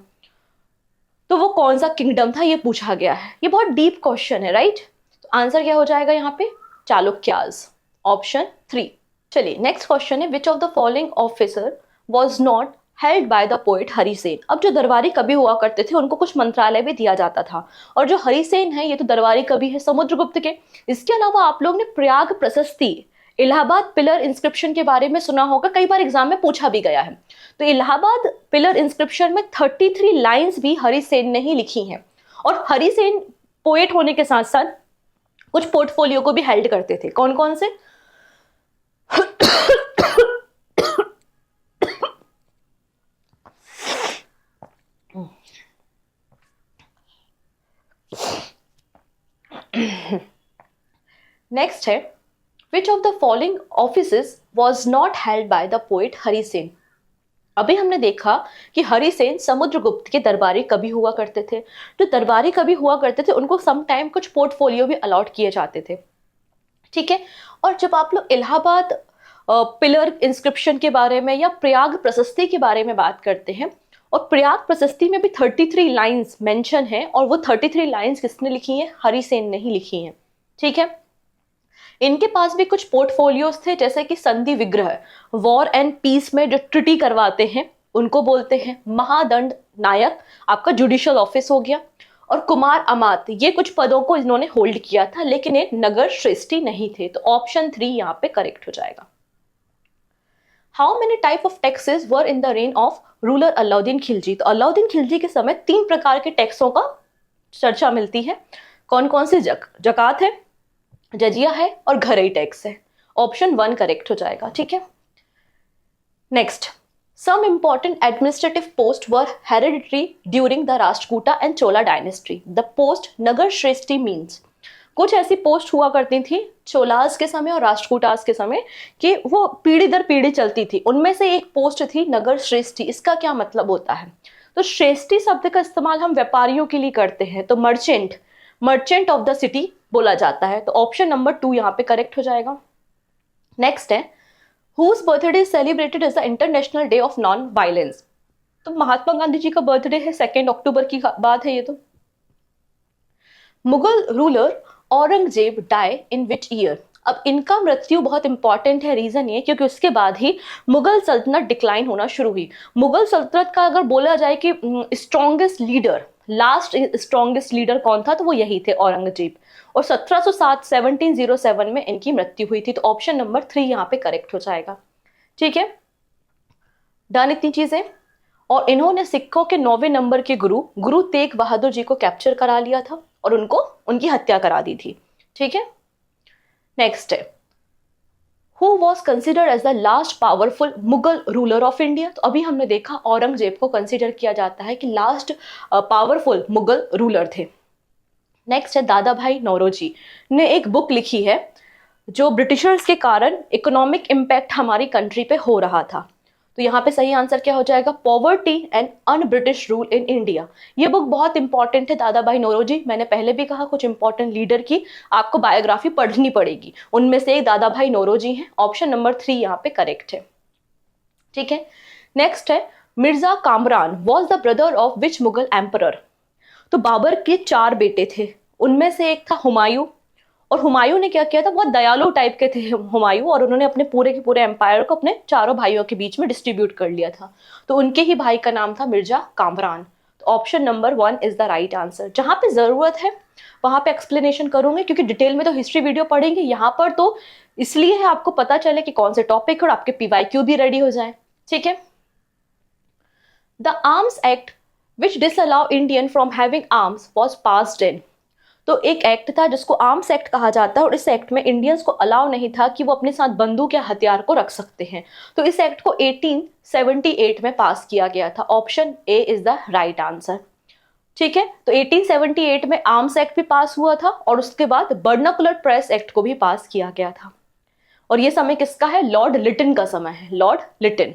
तो वो कौन सा किंगडम था ये पूछा गया है। ये बहुत डीप क्वेश्चन है, राइट? तो आंसर क्या हो जाएगा यहाँ पे? चालुक्याज, ऑप्शन 3। चलिए नेक्स्ट क्वेश्चन है, which of the following officer was not held by the poet Harisena. अब जो दरबारी कवि हुआ करते थे उनको कुछ मंत्रालय भी दिया जाता था, और जो हरिसेन है ये तो दरबारी कवि है समुद्रगुप्त के। इसके अलावा आप लोग ने प्रयाग प्रशस्ति, इलाहाबाद पिलर इंस्क्रिप्शन के बारे में सुना होगा, कई बार एग्जाम में पूछा भी गया है। तो इलाहाबाद पिलर इंस्क्रिप्शन में 33 लाइन्स भी हरिसेन ने ही लिखी हैं। और हरिसेन पोएट होने के साथ साथ कुछ पोर्टफोलियो को भी हेल्ड करते थे। कौन कौन से? नेक्स्ट है, which of the following offices was not held by the poet Harisena. अभी हमने देखा कि हरिसेन समुद्रगुप्त के दरबारी कवि हुआ करते थे। जो दरबारी कवि हुआ करते थे उनको सम टाइम कुछ पोर्टफोलियो भी अलॉट किए जाते थे, ठीक है। और जब आप लोग इलाहाबाद पिलर इंस्क्रिप्शन के बारे में या प्रयाग प्रशस्ति के बारे में बात करते हैं, और प्रयाग प्रशस्ति में भी 33 लाइन्स मेंशन है, और वो 33 लाइन्स किसने लिखी हैं? हरिसेन ने ही लिखी हैं, ठीक है। इनके पास भी कुछ पोर्टफोलियोज थे, जैसे कि संधि विग्रह, वॉर एंड पीस में जो ट्रिटी करवाते हैं उनको बोलते हैं। महादंड नायक आपका जुडिशियल ऑफिस हो गया। और कुमार अमात, ये कुछ पदों को इन्होंने होल्ड किया था, लेकिन ये नगर श्रेष्ठी नहीं थे। तो ऑप्शन 3 यहाँ पे करेक्ट हो जाएगा। How many type of taxes were in the rain of ruler Alauddin Khilji. तो अलाउद्दीन खिलजी के समय 3 प्रकार के टैक्सों का चर्चा मिलती है। कौन कौन से? जकात है, जजिया है और घरई टैक्स है। ऑप्शन 1 करेक्ट हो जाएगा, ठीक है। Next, some important administrative post were hereditary during the Rashtrakuta and Chola dynasty. The post nagar shreshthi means, कुछ ऐसी पोस्ट हुआ करती थी चोलास के समय और राष्ट्रकूटास के समय कि वो पीढ़ी दर पीढ़ी चलती थी। उनमें से एक पोस्ट थी नगर श्रेष्ठी। इसका क्या मतलब होता है? तो श्रेष्ठी शब्द का इस्तेमाल हम व्यापारियों के लिए करते हैं, तो मर्चेंट ऑफ द सिटी बोला जाता है। तो ऑप्शन नंबर 2 यहाँ पे करेक्ट हो जाएगा। नेक्स्ट है, whose birthday celebrated as the international day of non violence. तो महात्मा गांधी जी का बर्थडे है, 2 अक्टूबर की बात है ये। तो Mughal ruler Aurangzeb die in which year. अब इनका मृत्यु बहुत इंपॉर्टेंट है, रीजन ये क्योंकि उसके बाद ही मुगल सल्तनत डिक्लाइन होना शुरू हुई। मुगल सल्तनत का अगर बोला जाए कि strongest leader, last strongest leader कौन था, तो वो यही थे, औरंगजेब। और 1707 में इनकी मृत्यु हुई थी। तो ऑप्शन नंबर 3 यहाँ पे करेक्ट हो जाएगा, ठीक है। डन इतनी चीजें। और इन्होंने सिखों के 9वें नंबर के गुरु तेग बहादुर जी को कैप्चर करा लिया था और उनकी हत्या करा दी थी, ठीक है। नेक्स्ट है, who was considered as the last powerful Mughal ruler of India. तो अभी हमने देखा औरंगजेब को कंसिडर किया जाता है कि लास्ट पावरफुल मुगल रूलर थे। नेक्स्ट है, दादा भाई नौरोजी ने एक बुक लिखी है जो ब्रिटिशर्स के कारण इकोनॉमिक इम्पैक्ट हमारी कंट्री पे हो रहा था। तो यहाँ पे सही आंसर क्या हो जाएगा? Poverty and un British rule in India. ये बुक बहुत इंपॉर्टेंट है, दादा भाई नौरोजी। मैंने पहले भी कहा कुछ इंपॉर्टेंट लीडर की आपको बायोग्राफी पढ़नी पड़ेगी, उनमें से एक दादा भाई नौरोजी हैं। ऑप्शन नंबर 3 यहाँ पे करेक्ट है, ठीक है। नेक्स्ट है, Mirza Kamran was the brother of which Mughal emperor. तो बाबर के 4 बेटे थे, उनमें से एक था हुमायूं, और हुमायूं ने क्या किया था, बहुत दयालु टाइप के थे हुमायूं, और उन्होंने अपने पूरे के पूरे एम्पायर को अपने चारों भाइयों के बीच में डिस्ट्रीब्यूट कर लिया था। तो उनके ही भाई का नाम था मिर्जा कामरान। तो option number 1 is the right answer. जहां पे जरूरत है वहां पे एक्सप्लेनेशन करूंगी, क्योंकि डिटेल में तो हिस्ट्री वीडियो पढ़ेंगे, यहाँ पर तो इसलिए है आपको पता चले कि कौन से टॉपिक, और आपके पीवाईक्यू भी रेडी हो जाए। ठीक है। The arms act which disallow Indian from having arms was passed in. तो एक एक्ट था जिसको आर्म्स एक्ट कहा जाता है, और इस एक्ट में इंडियंस को अलाउ नहीं था कि वो अपने साथ बंदूक या हथियार को रख सकते हैं। तो इस एक्ट को 1878 में पास किया गया था। Option A is the right answer. ठीक है। तो 1878 में आर्म्स एक्ट भी पास हुआ था, और उसके बाद बर्नाकुलर प्रेस एक्ट को भी पास किया गया था। और ये समय किसका है? लॉर्ड लिटन का समय है, लॉर्ड लिटन।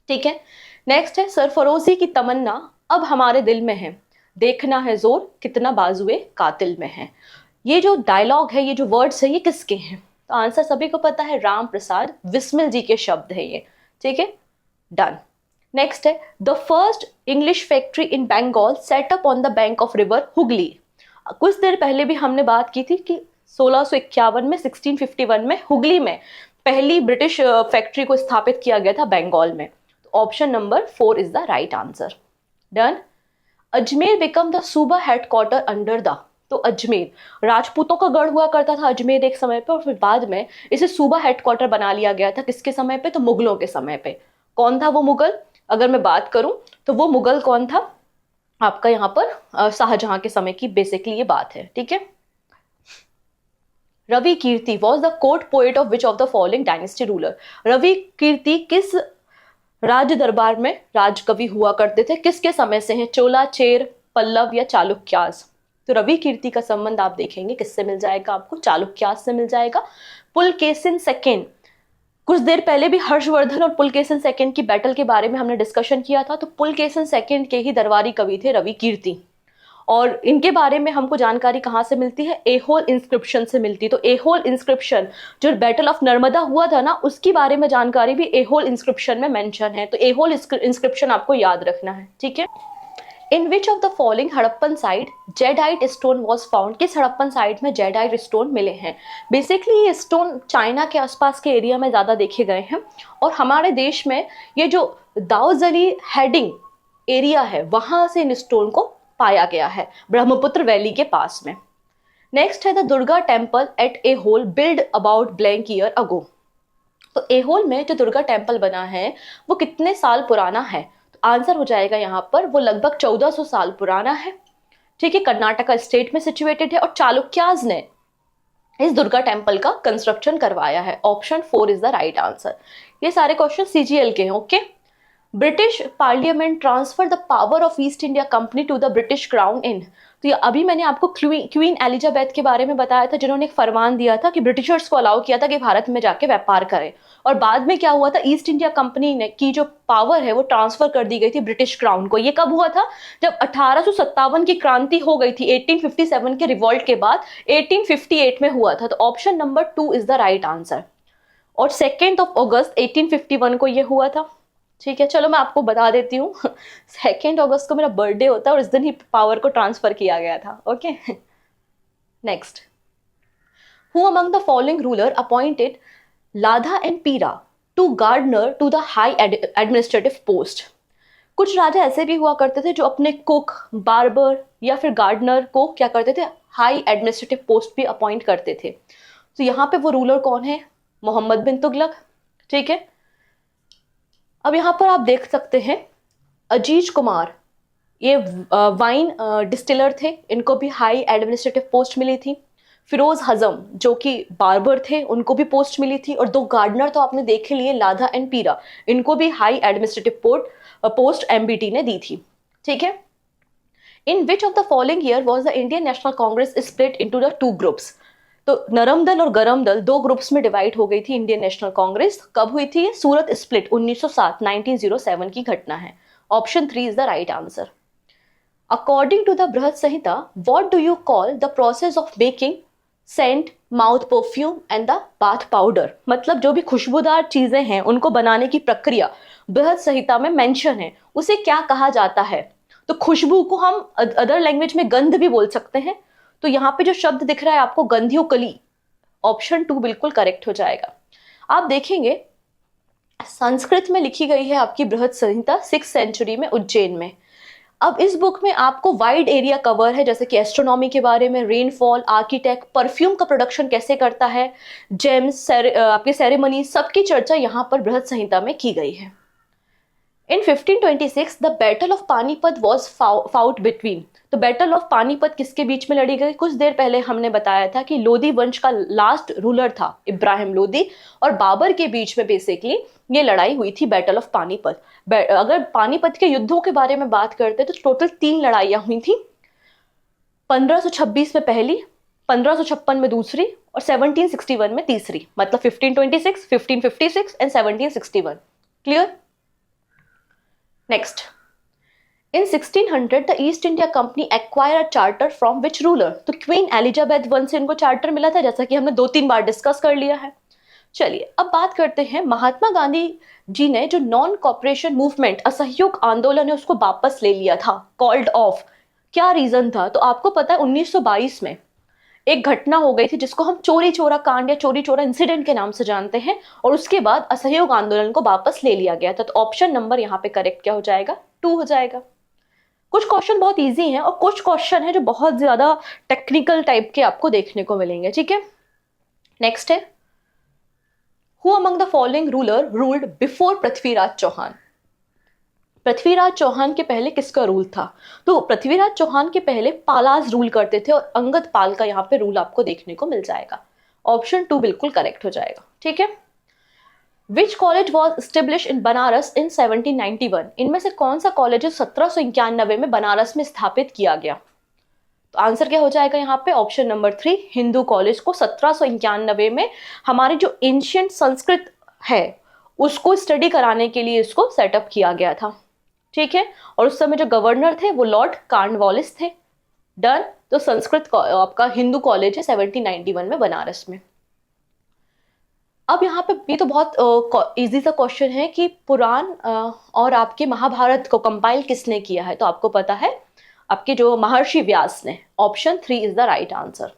ठीक है। नेक्स्ट है, सरफरोशी की तमन्ना अब हमारे दिल में है, देखना है जोर कितना बाजुए कातिल में है। ये जो डायलॉग है, ये जो वर्ड्स है, ये किसके हैं? तो आंसर सभी को पता है, राम प्रसाद बिस्मिल जी के शब्द है ये। ठीक है, डन। नेक्स्ट है, the first English factory in Bengal set up on the bank of river Hooghly. कुछ देर पहले भी हमने बात की थी कि 1651 में, 1651 में हुगली में पहली ब्रिटिश फैक्ट्री को स्थापित किया गया था बंगाल में। Option number 4 is the right answer. Done. Ajmer become the सूबा हेडक्वार्टर अंडर द। तो अजमेर राजपूतों का गढ़ हुआ करता था अजमेर एक समय पे, और फिर बाद में इसे सूबा हेडक्वार्टर बना लिया गया था। किसके समय पे? तो मुगलों के समय पे। कौन था वो मुगल? अगर मैं बात करूं तो वो मुगल कौन था आपका, यहाँ पर शाहजहां के समय की बेसिकली ये बात है। ठीक है। Ravi Kirti was the court poet of which of the following dynasty ruler. Ravi Kirti किस राज्य दरबार में राजकवि हुआ करते थे? किसके समय से हैं? चोला, चेर, पल्लव या चालुक्यास। तो रवि कीर्ति का संबंध आप देखेंगे किससे मिल जाएगा आपको? चालुक्यास से मिल जाएगा। पुलकेशिन सेकेंड, कुछ देर पहले भी हर्षवर्धन और पुलकेशिन सेकेंड की बैटल के बारे में हमने डिस्कशन किया था। तो पुलकेशिन सेकेंड के ही दरबारी कवि थे रवि कीर्ति, और इनके बारे में हमको जानकारी कहाँ से मिलती है? एहोल इंस्क्रिप्शन से मिलती है। तो एहोल इंस्क्रिप्शन जो बैटल ऑफ नर्मदा हुआ था ना, उसके बारे में जानकारी भी एहोल इंस्क्रिप्शन में मेंशन है। तो एहोल इंस्क्रिप्शन आपको याद रखना है। ठीक है। In which of the following Harappan site jadeite stone was found. किस हड़प्पन साइट में जेडाइट स्टोन मिले हैं? बेसिकली ये स्टोन चाइना के आसपास के एरिया में ज्यादा देखे गए हैं, और हमारे देश में ये जो दाओजली हेडिंग एरिया है वहां से इन स्टोन को पाया गया है, ब्रह्मपुत्र वैली के पास में। नेक्स्ट है, the Durga temple at Aihole build about blank year अगो। तो एहोल में जो दुर्गा टेम्पल बना है वो कितने साल पुराना है? तो आंसर हो जाएगा यहाँ पर, वो लगभग 1400 साल पुराना है। ठीक है। कर्नाटका स्टेट में सिचुएटेड है, और चालुक्यास ने इस दुर्गा टेम्पल का कंस्ट्रक्शन करवाया है। Option 4 is the right answer. ये सारे क्वेश्चन सीजीएल के हैं। Okay. British parliament transfer the power of East India Company to the British crown in. तो ये अभी मैंने आपको क्वीन एलिजाबेथ के बारे में बताया था, जिन्होंने एक फरमान दिया था कि ब्रिटिशर्स को अलाउ किया था कि भारत में जाके व्यापार करें, और बाद में क्या हुआ था, ईस्ट इंडिया कंपनी ने की जो पावर है वो ट्रांसफर कर दी गई थी ब्रिटिश क्राउन को। ये कब हुआ था? जब 1857 की क्रांति हो गई थी, 1857 के रिवॉल्ट के बाद 1858 में हुआ था। तो option number 2 is the right answer. और 2 अगस्त 1851 को ये हुआ था। ठीक है। चलो मैं आपको बता देती हूँ, 2 अगस्त को मेरा बर्थडे होता है, और इस दिन ही पावर को ट्रांसफर किया गया था। Okay. Next, who among the following ruler appointed Ladha and Pira to gardener to the high administrative post. कुछ राजा ऐसे भी हुआ करते थे जो अपने कुक, बार्बर या फिर गार्डनर को क्या करते थे? हाई एडमिनिस्ट्रेटिव पोस्ट भी अपॉइंट करते थे। तो यहाँ पे वो रूलर कौन है? मोहम्मद बिन तुगलक। ठीक है। अब यहाँ पर आप देख सकते हैं अजीज कुमार, ये वाइन डिस्टिलर थे, इनको भी हाई एडमिनिस्ट्रेटिव पोस्ट मिली थी। फिरोज हजम जो कि बार्बर थे, उनको भी पोस्ट मिली थी। और 2 गार्डनर तो आपने देखे लिए, लाधा एंड पीरा, इनको भी हाई एडमिनिस्ट्रेटिव पोस्ट एमबीटी ने दी थी। ठीक है। In which of the following year was the Indian National Congress split into the 2 groups. तो नरम दल और गरम दल 2 ग्रुप्स में डिवाइड हो गई थी इंडियन नेशनल कांग्रेस। कब हुई थी? सूरत स्प्लिट 1907 1907 की घटना है। Option 3 is the right answer. According to the Brihat Samhita, what do you call the process of baking scent, mouth perfume and the bath powder. मतलब जो भी खुशबूदार चीजें हैं उनको बनाने की प्रक्रिया बृहद संहिता में मेंशन है, उसे क्या कहा जाता है? तो खुशबू को हम अदर लैंग्वेज में गंध भी बोल सकते हैं, तो यहाँ पे जो शब्द दिख रहा है आपको गंध्योकली, ऑप्शन 2 बिल्कुल करेक्ट हो जाएगा। आप देखेंगे संस्कृत में लिखी गई है आपकी बृहद संहिता 6th सेंचुरी में उज्जैन में। अब इस बुक में आपको वाइड एरिया कवर है, जैसे कि एस्ट्रोनॉमी के बारे में, रेनफॉल, आर्किटेक्ट, परफ्यूम का प्रोडक्शन कैसे करता है, जेम्स, आपकी सेरेमनी, सबकी चर्चा यहाँ पर बृहद संहिता में की गई है। In 1526 the Battle of Panipat was fought between, तो बैटल ऑफ पानीपत किसके बीच में लड़ी गई? कुछ देर पहले हमने बताया था कि लोदी वंश का लास्ट रूलर था इब्राहिम लोदी और बाबर के बीच में बेसिकली ये लड़ाई हुई थी, बैटल ऑफ पानीपत। अगर पानीपत के युद्धों के बारे में बात करते तो टोटल 3 लड़ाइयां हुई थी। 1526 में पहली, 1556 में दूसरी और 1761 में तीसरी, मतलब 1526, 1556 and 1761। Clear? Next, in 1600 the East India Company acquired a charter from which ruler? तो क्वीन एलिजाबेथ वन से इनको चार्टर मिला था, जैसा कि हमने 2-3 बार डिस्कस कर लिया है। चलिए अब बात करते हैं महात्मा गांधी जी ने जो नॉन कॉपरेशन मूवमेंट, असहयोग आंदोलन है, उसको वापस ले लिया था, कॉल्ड ऑफ। क्या रीजन था? तो आपको पता है 1922 में एक घटना हो गई थी जिसको हम चोरी चोरा कांड या चोरी चोरा इंसिडेंट के नाम से जानते हैं, और उसके बाद असहयोग आंदोलन को वापस ले लिया गया था। तो ऑप्शन नंबर यहाँ पे करेक्ट क्या हो जाएगा? 2 हो जाएगा। कुछ क्वेश्चन बहुत इजी हैं और कुछ क्वेश्चन है जो बहुत ज्यादा टेक्निकल टाइप के आपको देखने को मिलेंगे, ठीक है। नेक्स्ट है, who among the following ruler ruled before Prithviraj Chauhan? Prithviraj Chauhan के पहले किसका रूल था? तो पृथ्वीराज चौहान के पहले पालाज रूल करते थे और अंगद पाल का यहाँ पे रूल आपको देखने को मिल जाएगा। ऑप्शन 2 बिल्कुल करेक्ट हो जाएगा, ठीक है। Which college was establish in Banaras in 1791? इनमें से कौन सा कॉलेज 1791 में बनारस में स्थापित किया गया? तो आंसर क्या हो जाएगा यहाँ पे? ऑप्शन नंबर 3, हिंदू कॉलेज को 1791 में हमारे जो एंशिएंट संस्कृत है उसको स्टडी कराने के लिए इसको सेटअप किया गया था, ठीक है। और उस समय जो गवर्नर थे वो लॉर्ड कॉर्नवालिस थे। डन। तो संस्कृत आपका हिंदू कॉलेज है 1791 में बनारस में। अब यहाँ पे ये तो बहुत इजी सा क्वेश्चन है कि पुराण और आपके महाभारत को कंपाइल किसने किया है? तो आपको पता है आपके जो महर्षि व्यास ने। Option 3 is the right answer.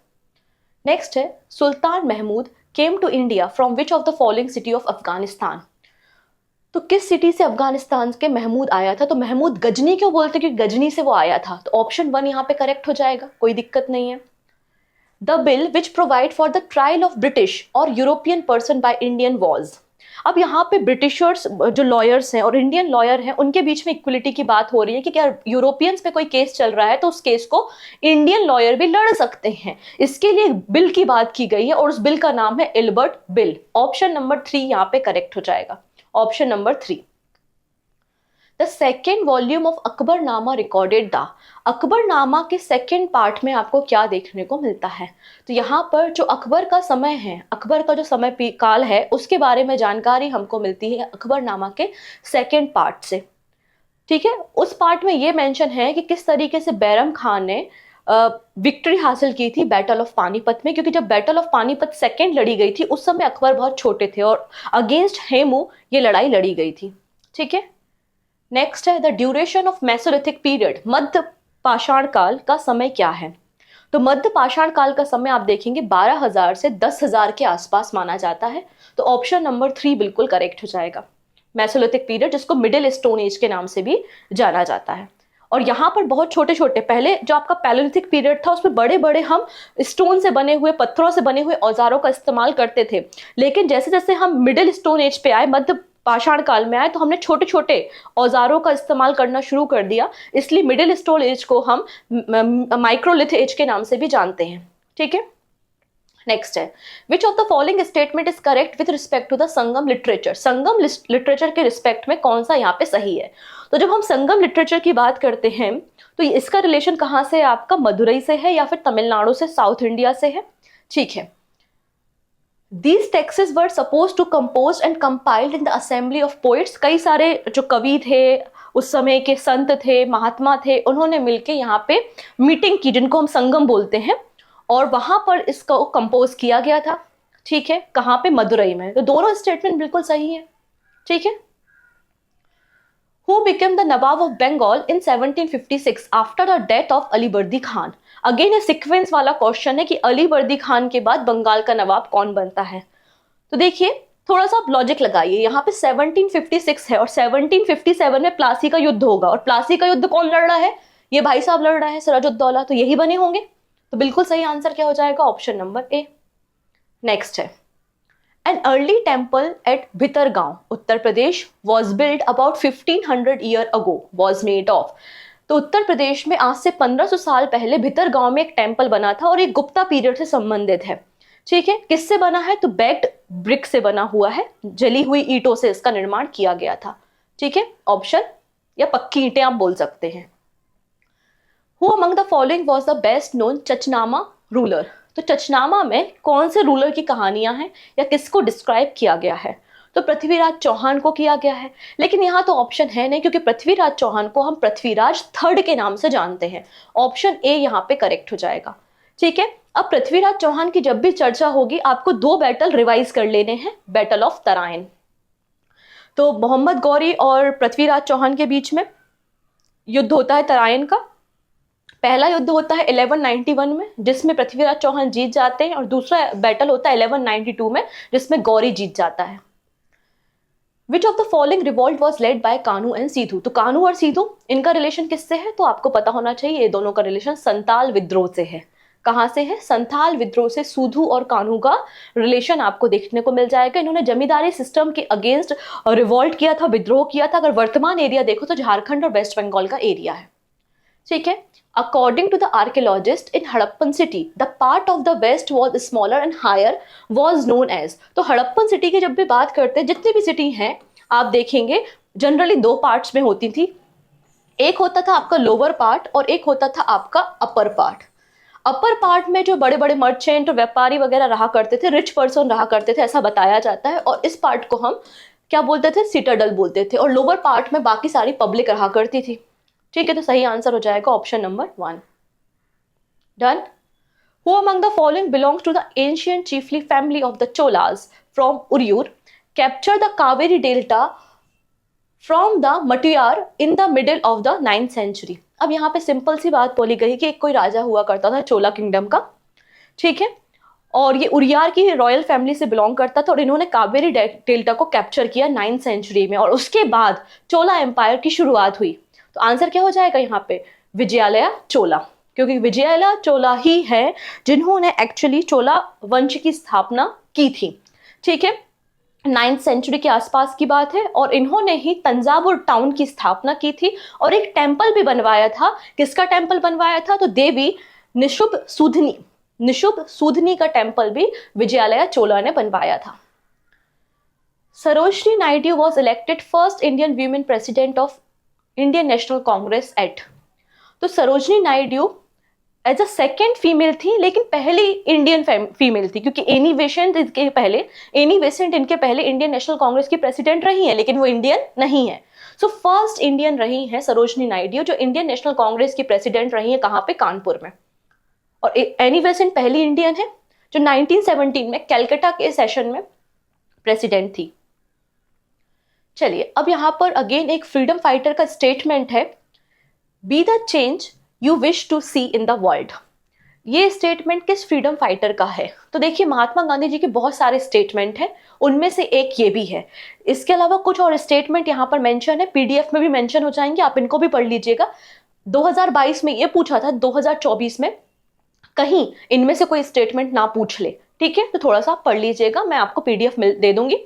Next है, Sultan Mahmud came to India from which of the following city of Afghanistan? तो किस सिटी से अफगानिस्तान के महमूद आया था? तो महमूद गजनी क्यों बोलते? क्योंकि गजनी से वो आया था। तो ऑप्शन 1 यहाँ पे करेक्ट हो जाएगा, कोई दिक्कत नहीं है। The bill which provide for the trial of British और European person by Indian was? अब यहाँ पे ब्रिटिशर्स जो लॉयर्स हैं और इंडियन लॉयर हैं उनके बीच में इक्वलिटी की बात हो रही है कि क्या यूरोपियंस पे कोई केस चल रहा है तो उस केस को इंडियन लॉयर भी लड़ सकते हैं। इसके लिए बिल की बात की गई है और उस बिल का नाम है एल्बर्ट बिल। ऑप्शन नंबर 3 यहाँ पे करेक्ट हो जाएगा, option number 3। The second volume of Akbarnama recorded the? Akbarnama के सेकेंड पार्ट में आपको क्या देखने को मिलता है? तो यहाँ पर जो अकबर का समय है, अकबर का जो समय काल है उसके बारे में जानकारी हमको मिलती है अकबरनामा के सेकेंड पार्ट से, ठीक है। उस पार्ट में ये मेंशन है कि किस तरीके से बैरम खान ने विक्ट्री हासिल की थी बैटल ऑफ पानीपत में, क्योंकि जब बैटल ऑफ पानीपत सेकेंड लड़ी गई थी उस समय अकबर बहुत छोटे थे और अगेंस्ट हेमू ये लड़ाई लड़ी गई थी, ठीक है। नेक्स्ट है, the duration of Mesolithic period, मध्य पाषाण काल का समय क्या है? तो मध्य पाषाण काल का समय आप देखेंगे 12,000 से 10,000 के आसपास माना जाता है। तो ऑप्शन नंबर 3 बिल्कुल करेक्ट हो जाएगा। मेसोलिथिक पीरियड जिसको मिडिल स्टोन एज के नाम से भी जाना जाता है। और यहाँ पर बहुत छोटे छोटे, पहले जो आपका पैलेलिथिक पीरियड था उसमें बड़े बड़े हम स्टोन से बने हुए, पत्थरों से बने हुए औजारों का इस्तेमाल करते थे, लेकिन जैसे जैसे हम मिडिल स्टोन एज पे आए, मध्य पाषाण काल में आए, तो हमने छोटे छोटे औजारों का इस्तेमाल करना शुरू कर दिया। इसलिए मिडिल स्टोन एज को हम माइक्रोलिथ एज के नाम से भी जानते हैं, ठीक है। नेक्स्ट है, which of the following statement is correct with respect to the Sangam literature? Sangam literature के रिस्पेक्ट में कौन सा यहाँ पे सही है? तो जब हम संगम लिटरेचर की बात करते हैं तो इसका रिलेशन कहाँ से है? आपका मदुरई से है या फिर तमिलनाडु से, साउथ इंडिया से है, ठीक है। These texts were supposed to composed and compiled in the assembly of poets। कई सारे जो कवि थे उस समय के, संत थे, महात्मा थे, उन्होंने मिलके यहाँ पे मीटिंग की जिनको हम संगम बोलते हैं, और वहां पर इसको कंपोज किया गया था, ठीक है। कहाँ पे? मदुरई में। तो दोनों स्टेटमेंट बिल्कुल सही है, ठीक है। Who became the Nawab of Bengal in 1756 after the death of Ali Bardi Khan? Again ये सीक्वेंस वाला क्वेश्चन है कि अली बर्दी खान के बाद बंगाल का नवाब कौन बनता है। तो देखिए थोड़ा सा आप लॉजिक लगाइए, यहाँ पे 1756 है और 1757 में प्लासी का युद्ध होगा, और प्लासी का युद्ध कौन लड़ रहा है? ये भाई साहब लड़ रहा है, सिराजुद्दौला, तो यही बने होंगे। तो बिल्कुल सही आंसर क्या हो जाएगा? Option number A. नेक्स्ट है, an early temple at Bhitargaon, Uttar Pradesh, was build about 1500 year ago, was made of. तो उत्तर प्रदेश में आज से 1500 साल पहले भितरगांव में एक टेम्पल बना था और एक गुप्ता पीरियड से संबंधित है। ठीक है, किससे बना है? तो बेक्ड ब्रिक से बना हुआ है, जली हुई ईंटों से इसका निर्माण किया गया था। ठीक है, ऑप्शन या पक्की ईंटें आप बोल सकते हैं। Who among the following was the best known Chachnama ruler? तो चचनामा में कौन से रूलर की कहानियां हैं या किसको डिस्क्राइब किया गया है? तो पृथ्वीराज चौहान को किया गया है, लेकिन यहाँ तो ऑप्शन है नहीं क्योंकि पृथ्वीराज चौहान को हम पृथ्वीराज थर्ड के नाम से जानते हैं। ऑप्शन ए यहाँ पे करेक्ट हो जाएगा। ठीक है, अब पृथ्वीराज चौहान की जब भी चर्चा होगी आपको दो बैटल रिवाइज कर लेने हैं। बैटल ऑफ तराइन, तो मोहम्मद गौरी और पृथ्वीराज चौहान के बीच में युद्ध होता है तराइन का। पहला युद्ध होता है 1191 में जिसमें पृथ्वीराज चौहान जीत जाते हैं, और दूसरा बैटल होता है 1192 में जिसमें गौरी जीत जाता है। Which of the following revolt was led by Kanhu and Sidhu? तो कानू और सीधू इनका रिलेशन किससे है? तो आपको पता होना चाहिए, ये दोनों का रिलेशन संताल विद्रोह से है। कहां से है? संथाल विद्रोह से सूधू और कान्हू का रिलेशन आपको देखने को मिल जाएगा। इन्होंने जमींदारी सिस्टम के अगेंस्ट रिवॉल्ट किया था, विद्रोह किया था। अगर वर्तमान एरिया देखो तो झारखंड और वेस्ट बंगाल का एरिया है। ठीक है, according to the archaeologist in Harappan city the part of the west was smaller and higher was known as. तो हड़प्पन सिटी की जब भी बात करते हैं, जितनी भी सिटी हैं आप देखेंगे जनरली दो पार्ट्स में होती थी। एक होता था आपका लोअर पार्ट और एक होता था आपका अपर पार्ट। अपर पार्ट में जो बड़े बड़े मर्चेंट व्यापारी वगैरह रहा करते थे, रिच पर्सन रहा करते थे, ऐसा बताया जाता है। और इस पार्ट को हम क्या बोलते थे? सिटाडल बोलते थे। और लोअर पार्ट में बाकी सारी पब्लिक रहा करती थी। ठीक है, तो सही आंसर हो जाएगा option number 1। Done. Who among the following belongs to the ancient chiefly family of the Cholas from Uraiyur capture the Kaveri delta from the Muttaraiyar in the middle of the 9th century? अब यहाँ पे सिंपल सी बात बोली गई कि एक कोई राजा हुआ करता था चोला किंगडम का। ठीक है, और ये उरियार की रॉयल फैमिली से बिलोंग करता था और इन्होंने कावेरी डेल्टा को कैप्चर किया 9th सेंचुरी में, और उसके बाद चोला एम्पायर की शुरुआत हुई। तो आंसर क्या हो जाएगा यहाँ पे? विजयालया चोला, क्योंकि विजयालया चोला ही है जिन्होंने एक्चुअली चोला वंश की स्थापना की थी। ठीक है, 9th सेंचुरी के आसपास की बात है, और इन्होंने ही तंजावुर टाउन की स्थापना की थी और एक टेम्पल भी बनवाया था। किसका टेम्पल बनवाया था? तो देवी निशुभ सूधनी का टेम्पल भी विजयालया चोला ने बनवाया था। Sarojini Naidu was elected first Indian women president of Indian National Congress at. तो Sarojini Naidu as a second female थी, लेकिन पहली इंडियन फीमेल थी, क्योंकि एनी बेसेंट इनके पहले इंडियन नेशनल कांग्रेस की प्रेसिडेंट रही है, लेकिन वो इंडियन नहीं है। सो फर्स्ट इंडियन रही है सरोजनी नायडू जो इंडियन नेशनल कांग्रेस की प्रेसिडेंट रही है। कहाँ पे? कानपुर में। और एनी बेसेंट पहली इंडियन है जो 1917 में कैलकाटा के सेशन में प्रेसिडेंट थी। चलिए, अब यहाँ पर अगेन एक फ्रीडम फाइटर का स्टेटमेंट है, be the change you wish to see in the world. ये स्टेटमेंट किस फ्रीडम फाइटर का है? तो देखिए, महात्मा गांधी जी के बहुत सारे स्टेटमेंट हैं, उनमें से एक ये भी है। इसके अलावा कुछ और स्टेटमेंट यहाँ पर मेंशन है, पीडीएफ में भी मेंशन हो जाएंगे, आप इनको भी पढ़ लीजिएगा। 2022 में ये पूछा था, 2024 में कहीं इनमें से कोई स्टेटमेंट ना पूछ ले। ठीक है, तो थोड़ा सा पढ़ लीजिएगा, मैं आपको पीडीएफ दे दूंगी।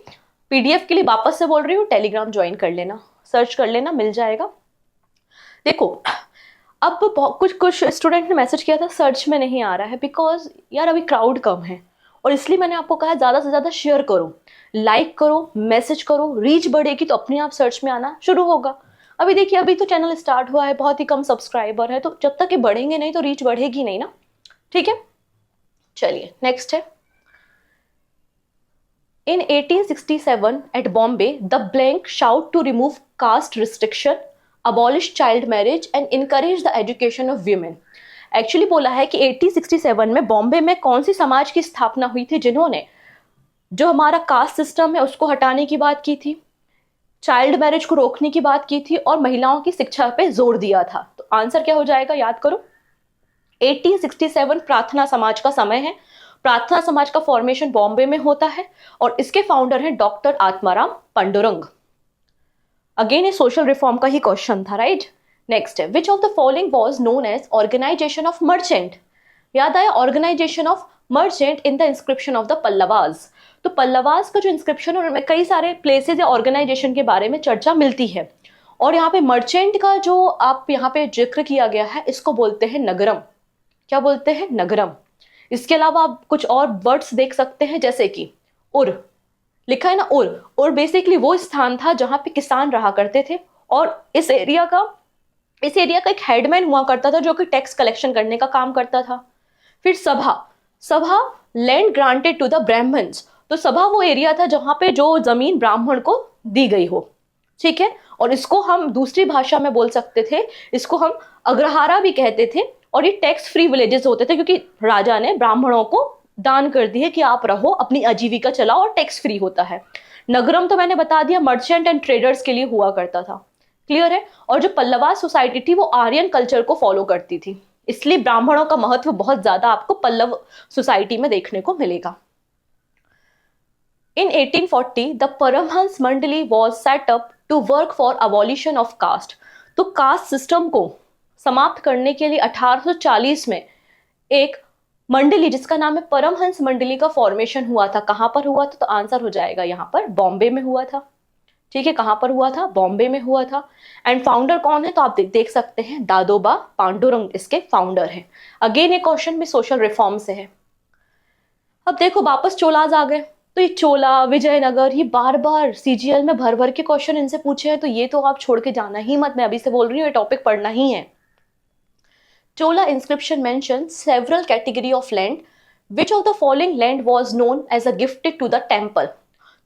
पीडीएफ के लिए वापस से बोल रही हूँ, टेलीग्राम ज्वाइन कर लेना, सर्च कर लेना, मिल जाएगा। देखो, अब कुछ स्टूडेंट ने मैसेज किया था सर्च में नहीं आ रहा है, बिकॉज यार अभी क्राउड कम है, और इसलिए मैंने आपको कहा ज़्यादा से ज़्यादा शेयर करो, लाइक करो, मैसेज करो, रीच बढ़ेगी तो अपने आप सर्च में आना शुरू होगा। अभी देखिए, अभी तो चैनल स्टार्ट हुआ है, बहुत ही कम सब्सक्राइबर है, तो जब तक ये बढ़ेंगे नहीं तो रीच बढ़ेगी नहीं ना। ठीक है, चलिए नेक्स्ट है। In 1867 at Bombay, the blank shout to remove caste restriction, abolish child marriage and encourage the education of women. Actually बोला है कि 1867 में बॉम्बे में कौन सी समाज की स्थापना हुई थी जिन्होंने जो हमारा कास्ट सिस्टम है उसको हटाने की बात की थी, चाइल्ड मैरिज को रोकने की बात की थी और महिलाओं की शिक्षा पे जोर दिया था। तो आंसर क्या हो जाएगा, याद करो। 1867 प्रार्थना समाज का समय है। प्रार्थना समाज का फॉर्मेशन बॉम्बे में होता है और इसके फाउंडर हैं डॉक्टर आत्माराम पांडुरंग। अगेन ये सोशल रिफॉर्म का ही क्वेश्चन था, राइट। नेक्स्ट है, which of the following was known as organisation of merchant. याद आया, organisation of merchant in the inscription of the Pallavas. तो पल्लवास का जो इंस्क्रिप्शन है उनमें कई सारे प्लेसेस या ऑर्गेनाइजेशन के बारे में चर्चा मिलती है, और यहाँ पे मर्चेंट का जो आप यहाँ पे जिक्र किया गया है इसको बोलते हैं नगरम। क्या बोलते हैं, नगरम। इसके अलावा आप कुछ और वर्ड्स देख सकते हैं, जैसे कि उर, लिखा है ना उर बेसिकली वो स्थान था जहां पे किसान रहा करते थे, और इस एरिया का एक हेडमैन हुआ करता था जो कि टैक्स कलेक्शन करने का काम करता था। फिर सभा, sabha land granted to the Brahmans. तो सभा वो एरिया था जहां पे जो जमीन ब्राह्मण को दी गई हो, ठीक है। और इसको हम दूसरी भाषा में बोल सकते थे, इसको हम अग्रहारा भी कहते थे, और ये टैक्स फ्री विलेजेस होते थे क्योंकि राजा ने ब्राह्मणों को दान कर दी है कि आप रहो, अपनी आजीविका चलाओ, और टैक्स फ्री होता है। नगरम तो मैंने बता दिया, मर्चेंट एंड ट्रेडर्स के लिए हुआ करता था, क्लियर है। और जो पल्लवा सोसाइटी थी वो आर्यन कल्चर को फॉलो करती थी, इसलिए ब्राह्मणों का महत्व बहुत ज्यादा आपको पल्लव सोसाइटी में देखने को मिलेगा। In 1840, the Paramhans Mandali was set up to work for abolition of caste. तो कास्ट सिस्टम को समाप्त करने के लिए 1840 में एक मंडली जिसका नाम है परमहंस मंडली का फॉर्मेशन हुआ था। कहां पर हुआ था, तो आंसर हो जाएगा यहाँ पर बॉम्बे में हुआ था, ठीक है। कहां पर हुआ था, बॉम्बे में हुआ था। एंड फाउंडर कौन है, तो आप देख सकते हैं दादोबा पांडुरंग इसके फाउंडर हैं। अगेन ये क्वेश्चन भी सोशल रिफॉर्म से है। अब देखो वापस चोलाज आ गए, तो ये चोला, विजयनगर, ये बार बार सीजीएल में भर भर के क्वेश्चन इनसे पूछे हैं, तो ये तो आप छोड़ के जाना ही मत, मैं अभी से बोल रही हूँ, ये टॉपिक पढ़ना ही है। Chola inscription mention several category of land, which of the following land was known as a gifted to the temple.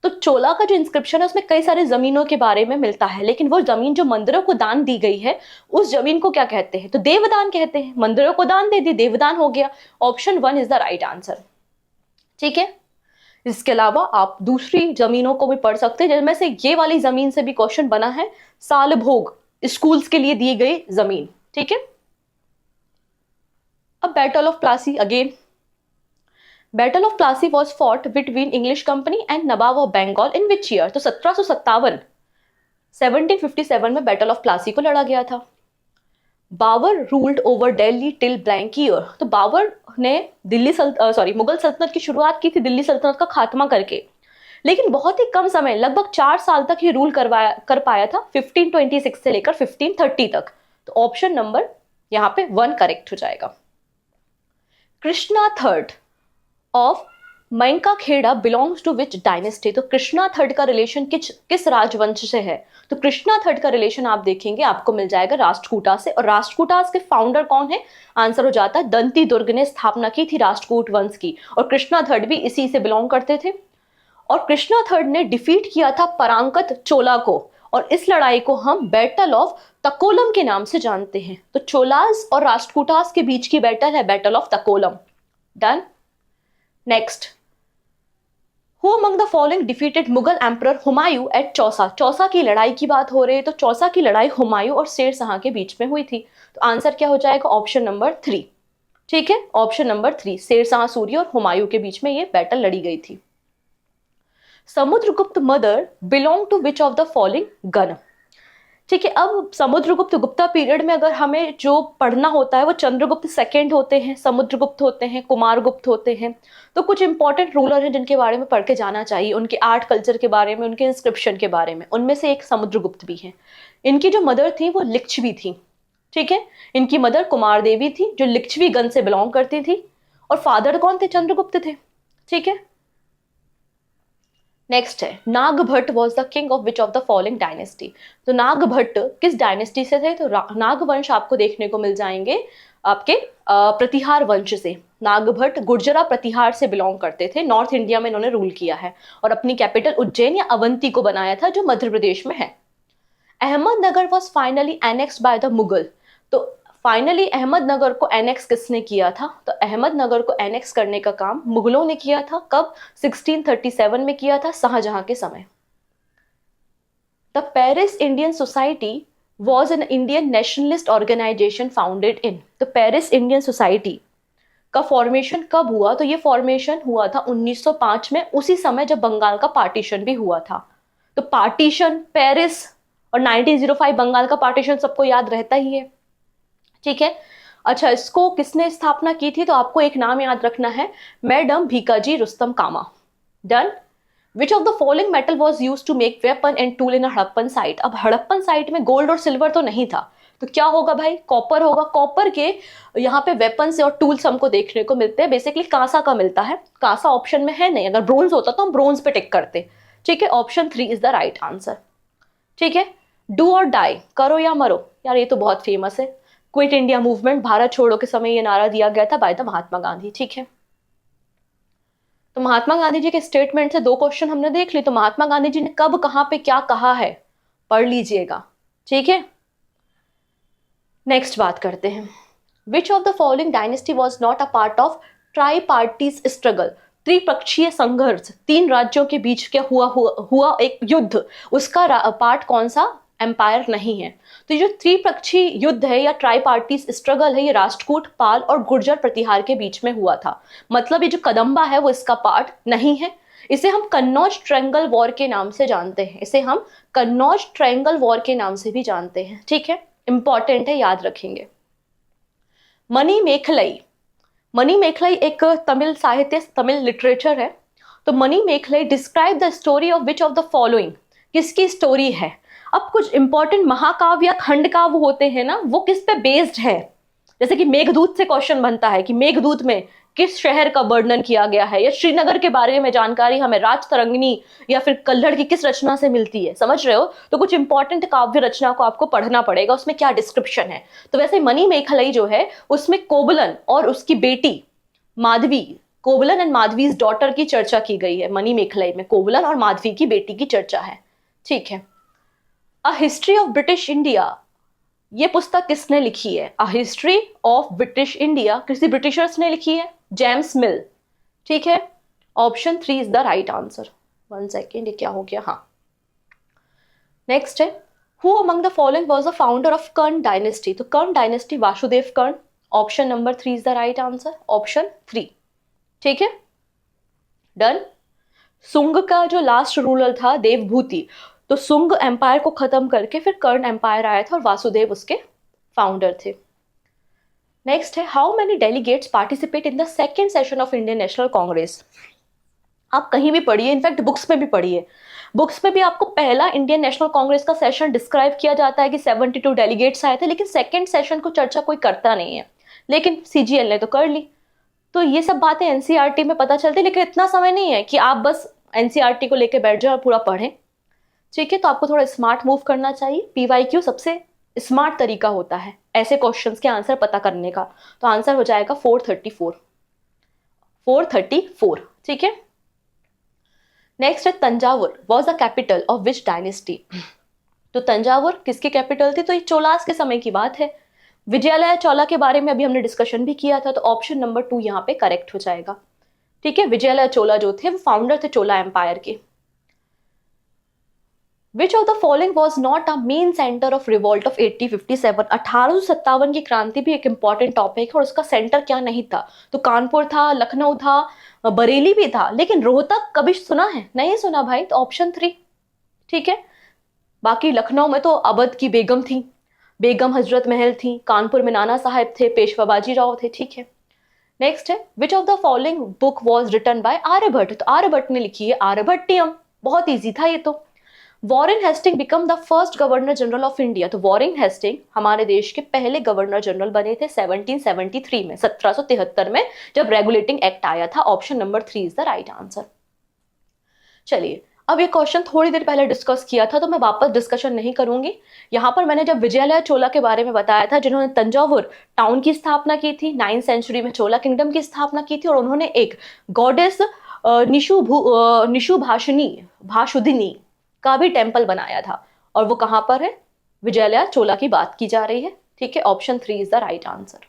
तो चोला का जो इंस्क्रिप्शन है उसमें कई सारे जमीनों के बारे में मिलता है, लेकिन वो जमीन जो मंदिरों को दान दी गई है उस जमीन को क्या कहते हैं, तो देवदान कहते हैं। मंदिरों को दान दे दी, देवदान हो गया। Option 1 is the right answer, ठीक है। इसके अलावा आप दूसरी जमीनों को भी पढ़ सकते हैं, जिनमें से ये वाली जमीन से भी क्वेश्चन बना है, सालभोग स्कूल्स के लिए दी गई जमीन, ठीक है। अब battle of Plassey, again battle of Plassey was fought between English company and Nawab of Bengal in which year. तो 1757 1757 में बैटल ऑफ प्लासी को लड़ा गया था। Babur ruled over Delhi till blank year. तो बाबर ने मुगल सल्तनत की शुरुआत की थी दिल्ली सल्तनत का खात्मा करके, लेकिन बहुत ही कम समय, लगभग 4 साल तक ही रूल कर पाया था, 1526 से लेकर 1530 तक। तो ऑप्शन नंबर यहाँ पे 1 करेक्ट हो जाएगा। Krishna third of Manyakheta belongs to which dynasty. तो कृष्णा थर्ड का रिलेशन किस राजवंश से है, तो कृष्णा थर्ड का रिलेशन आप देखेंगे आपको मिल जाएगा राष्ट्रकूटा से। और राष्ट्रकूटास के फाउंडर कौन है, आंसर हो जाता है दंती दुर्ग ने स्थापना की थी राष्ट्रकूट वंश की, और कृष्णा थर्ड भी इसी से बिलोंग करते थे। और कृष्णा थर्ड ने डिफीट किया था परांकत चोला को, और इस लड़ाई को हम बैटल ऑफ तकोलम के नाम से जानते हैं। तो चोलास और राष्ट्रकूटास के बीच की बैटल है battle of Takkolam. Done. Next, who among the following defeated Mughal emperor Humayun at Chausa. Chausa की लड़ाई की बात हो रही है, तो चौसा की लड़ाई हुमायूं और शेर शाह के बीच में हुई थी। तो आंसर क्या हो जाएगा, ऑप्शन नंबर 3, ठीक है। ऑप्शन नंबर 3, शेर शाह सूरी और हुमायूं के बीच में ये बैटल लड़ी गई थी। Samudragupta mother belong to which of the following gana. ठीक है, अब समुद्रगुप्त गुप्ता पीरियड में अगर हमें जो पढ़ना होता है वो चंद्रगुप्त सेकेंड होते हैं, समुद्रगुप्त होते हैं, कुमारगुप्त होते हैं। तो कुछ इंपॉर्टेंट रूलर हैं जिनके बारे में पढ़ के जाना चाहिए, उनके आर्ट कल्चर के बारे में, उनके इंस्क्रिप्शन के बारे में। उनमें से एक समुद्रगुप्त भी है। इनकी जो मदर थी वो लिच्छवी थी, ठीक है। इनकी मदर कुमार देवी थी जो लिच्छवी गण से बिलोंग करती थी, और फादर कौन थे, चंद्रगुप्त थे, ठीक है। नेक्स्ट है, Nagabhata was the king of which of the following dynasty. तो नागभट्ट किस डायनेस्टी से थे, तो नागवंश आपको देखने को मिल जाएंगे आपके प्रतिहार वंश से। नागभट्ट गुर्जरा प्रतिहार से बिलोंग करते थे, नॉर्थ इंडिया में इन्होंने रूल किया है, और अपनी कैपिटल उज्जैन या अवंती को बनाया था जो मध्य प्रदेश में है। Ahmednagar was finally annexed by the Mughal. तो फाइनली अहमदनगर को एनेक्स किसने किया था, तो अहमदनगर को एनेक्स करने का काम मुगलों ने किया था। कब, 1637 में किया था, शाहजहां के समय। The Paris Indian society was an Indian nationalist organisation founded in. तो पेरिस इंडियन सोसाइटी का फॉर्मेशन कब हुआ? तो ये फॉर्मेशन हुआ था 1905 में, उसी समय जब बंगाल का पार्टीशन भी हुआ था। तो पार्टीशन, पेरिस और 1905 बंगाल का पार्टीशन सबको याद रहता ही है, ठीक है। अच्छा, इसको किसने स्थापना की थी? तो आपको एक नाम याद रखना है, madam Bhikaji Rustom Cama. Done. Which of the following metal was use to make weapon and tool in Harappan site. अब हड़प्पन साइट में गोल्ड और सिल्वर तो नहीं था, तो क्या होगा भाई? कॉपर होगा। कॉपर के यहाँ पे वेपन्स और टूल्स हमको देखने को मिलते हैं, बेसिकली कांसा का मिलता है। कांसा ऑप्शन में है नहीं, अगर ब्रोंज होता तो हम ब्रोंज पे टिक करते, ठीक है। Option 3 is the right answer, ठीक है। डू और डाई, करो या मरो, यार ये तो बहुत फेमस है। क्विट इंडिया मूवमेंट, भारत छोड़ो के समय ये नारा दिया गया था बाय द महात्मा गांधी, ठीक है। तो महात्मा गांधी जी के स्टेटमेंट से 2 क्वेश्चन हमने देख ली। तो महात्मा गांधी जी ने कब, कहां पे क्या कहा है, पढ़ लीजिएगा, ठीक है। नेक्स्ट बात करते हैं, विच of the following dynasty was not a part of try parties struggle. त्रिपक्षीय संघर्ष, 3 राज्यों के बीच क्या हुआ एक युद्ध, उसका पार्ट कौन सा? एम्पायर नहीं है। तो जो त्रिपक्षीय युद्ध है या ट्राई पार्टीज स्ट्रगल है, ये राष्ट्रकूट, पाल और गुर्जर प्रतिहार के बीच में हुआ था। मतलब ये जो कदम्बा है वो इसका पार्ट नहीं है। इसे हम कन्नौज ट्रायंगल वॉर के नाम से जानते हैं, इसे हम कन्नौज ट्रायंगल वॉर के नाम से भी जानते हैं, ठीक है। इंपॉर्टेंट है, याद रखेंगे। मणि मेखलई, मणि मेखलई एक तमिल साहित्य, तमिल लिटरेचर है। तो Manimekalai describe the story of which of the following, किसकी स्टोरी है? अब कुछ इंपॉर्टेंट महाकाव्य या खंड काव्य होते हैं ना, वो किस पे बेस्ड है? जैसे कि मेघदूत से क्वेश्चन बनता है कि मेघदूत में किस शहर का वर्णन किया गया है, या श्रीनगर के बारे में जानकारी हमें राज तरंगिणी या फिर कल्हड़ की किस रचना से मिलती है, समझ रहे हो? तो कुछ इंपॉर्टेंट काव्य रचना को आपको पढ़ना पड़ेगा, उसमें क्या डिस्क्रिप्शन है। तो वैसे मणि मेखलई जो है उसमें कोवलन और उसकी बेटी माधवी, कोवलन एंड माधवी डॉटर की चर्चा की गई है। मणि मेखलई में कोवलन और माधवी की बेटी की चर्चा है, ठीक है। A history of British India, ये पुस्तक किसने लिखी है? A history of British India किसी ब्रिटिशर्स ने लिखी है, जेम्स मिल, ठीक है। Option 3 is the right answer. 1 second, ये क्या हो गया? हाँ, नेक्स्ट है, who among the following was the founder of Karna dynasty. तो Karna dynasty, Vasudev Karna. Option number 3 is the right answer, option 3, ठीक है। डन। सुंग का जो लास्ट रूलर था देवभूति, तो सुंग एम्पायर को खत्म करके फिर कर्ण एम्पायर आया था और वासुदेव उसके फाउंडर थे। नेक्स्ट है, how many delegates participate in the second session of Indian National Congress. आप कहीं भी पढ़िए, इनफैक्ट बुक्स में भी पढ़िए, बुक्स में भी आपको पहला इंडियन नेशनल कांग्रेस का सेशन डिस्क्राइब किया जाता है कि 72 डेलीगेट्स आए थे, लेकिन सेकेंड सेशन को चर्चा कोई करता नहीं है, लेकिन सीजीएल ने तो कर ली। तो ये सब बातें एनसीईआरटी में पता चलती है, लेकिन इतना समय नहीं है कि आप बस एनसीईआरटी को लेकर बैठ जाओ और पूरा पढ़ें, ठीक है। तो आपको थोड़ा स्मार्ट मूव करना चाहिए। पीवाईक्यू सबसे स्मार्ट तरीका होता है ऐसे क्वेश्चंस के आंसर पता करने का। तो आंसर हो जाएगा 434, 434, ठीक है। नेक्स्ट है, Thanjavur was the capital of which dynasty. तो तंजावुर किसकी कैपिटल थी? तो ये चोलास के समय की बात है। विजयालय चोला के बारे में अभी हमने डिस्कशन भी किया था, तो ऑप्शन नंबर 2 यहाँ पे करेक्ट हो जाएगा, ठीक है। विजयालय चोला जो थे वो फाउंडर थे चोला एम्पायर के। Which of the following was not a main center of revolt of 1857? 1857 की क्रांति भी एक इंपॉर्टेंट टॉपिक है और उसका सेंटर क्या नहीं था? तो कानपुर था, लखनऊ था, बरेली भी था, लेकिन रोहतक कभी सुना है? नहीं सुना भाई, तो ऑप्शन 3, ठीक है। बाकी लखनऊ में तो अवध की बेगम थी, बेगम हजरत महल थी, कानपुर में नाना साहेब थे, पेशवा बाजीराव थे, ठीक है। नेक्स्ट है, which of the following book was written by Aryabhatta. तो आर्यभट्ट ने लिखी है आर्यभट्टियम, बहुत ईजी था ये तो। Warren Hasting become the first governor general of India. तो वॉरेन हेस्टिंग हमारे देश के पहले गवर्नर जनरल बने थे 1773 में, 1773 में, जब रेगुलेटिंग एक्ट आया था। Option number 3 is the right answer. चलिए, अब ये क्वेश्चन थोड़ी देर पहले डिस्कस किया था, तो मैं वापस डिस्कशन नहीं करूंगी। यहाँ पर मैंने जब विजयालय चोला के बारे में बताया था, जिन्होंने तंजावुर टाउन की स्थापना की थी, 9वीं सेंचुरी में चोला किंगडम की स्थापना की थी, और उन्होंने एक गॉडेस निशु भाषुदिनी का भी टेम्पल बनाया था, और वो कहां पर है? विजयालय चोला की बात की जा रही है, ठीक है। Option 3 is the right answer.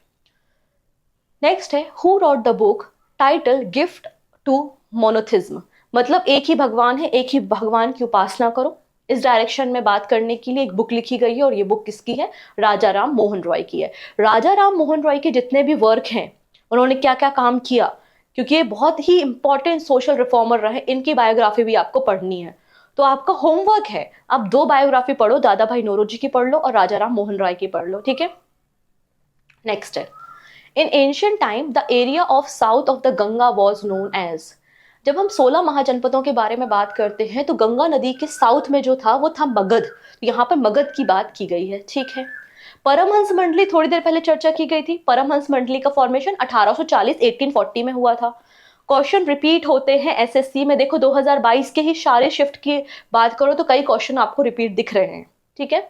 Next है, who wrote the book title gift to monotheism. मतलब एक ही भगवान है, एक ही भगवान की उपासना करो, इस डायरेक्शन में बात करने के लिए एक बुक लिखी गई है, और ये बुक किसकी है? राजा राम मोहन रॉय की है। राजा राम मोहन रॉय के जितने भी वर्क हैं, उन्होंने क्या क्या काम किया, क्योंकि ये बहुत ही इंपॉर्टेंट सोशल रिफॉर्मर रहे, इनकी बायोग्राफी भी आपको पढ़नी है। तो आपका होमवर्क है, आप 2 बायोग्राफी पढ़ो, दादा भाई नौरोजी की पढ़ लो और राजा राम मोहन रॉय की पढ़ लो, ठीक है। नेक्स्ट है, in ancient time the area of south of the Ganga was known as. जब हम 16 महाजनपदों के बारे में बात करते हैं तो गंगा नदी के साउथ में जो था वो था मगध। तो यहाँ पर मगध की बात की गई है, ठीक है। परमहंस मंडली थोड़ी देर पहले चर्चा की गई थी। परमहंस मंडली का फॉर्मेशन 1840 1840 में हुआ था। क्वेश्चन रिपीट होते हैं एसएससी में, देखो 2022 के ही सारे शिफ्ट की बात करो तो कई क्वेश्चन आपको रिपीट दिख रहे हैं, ठीक है।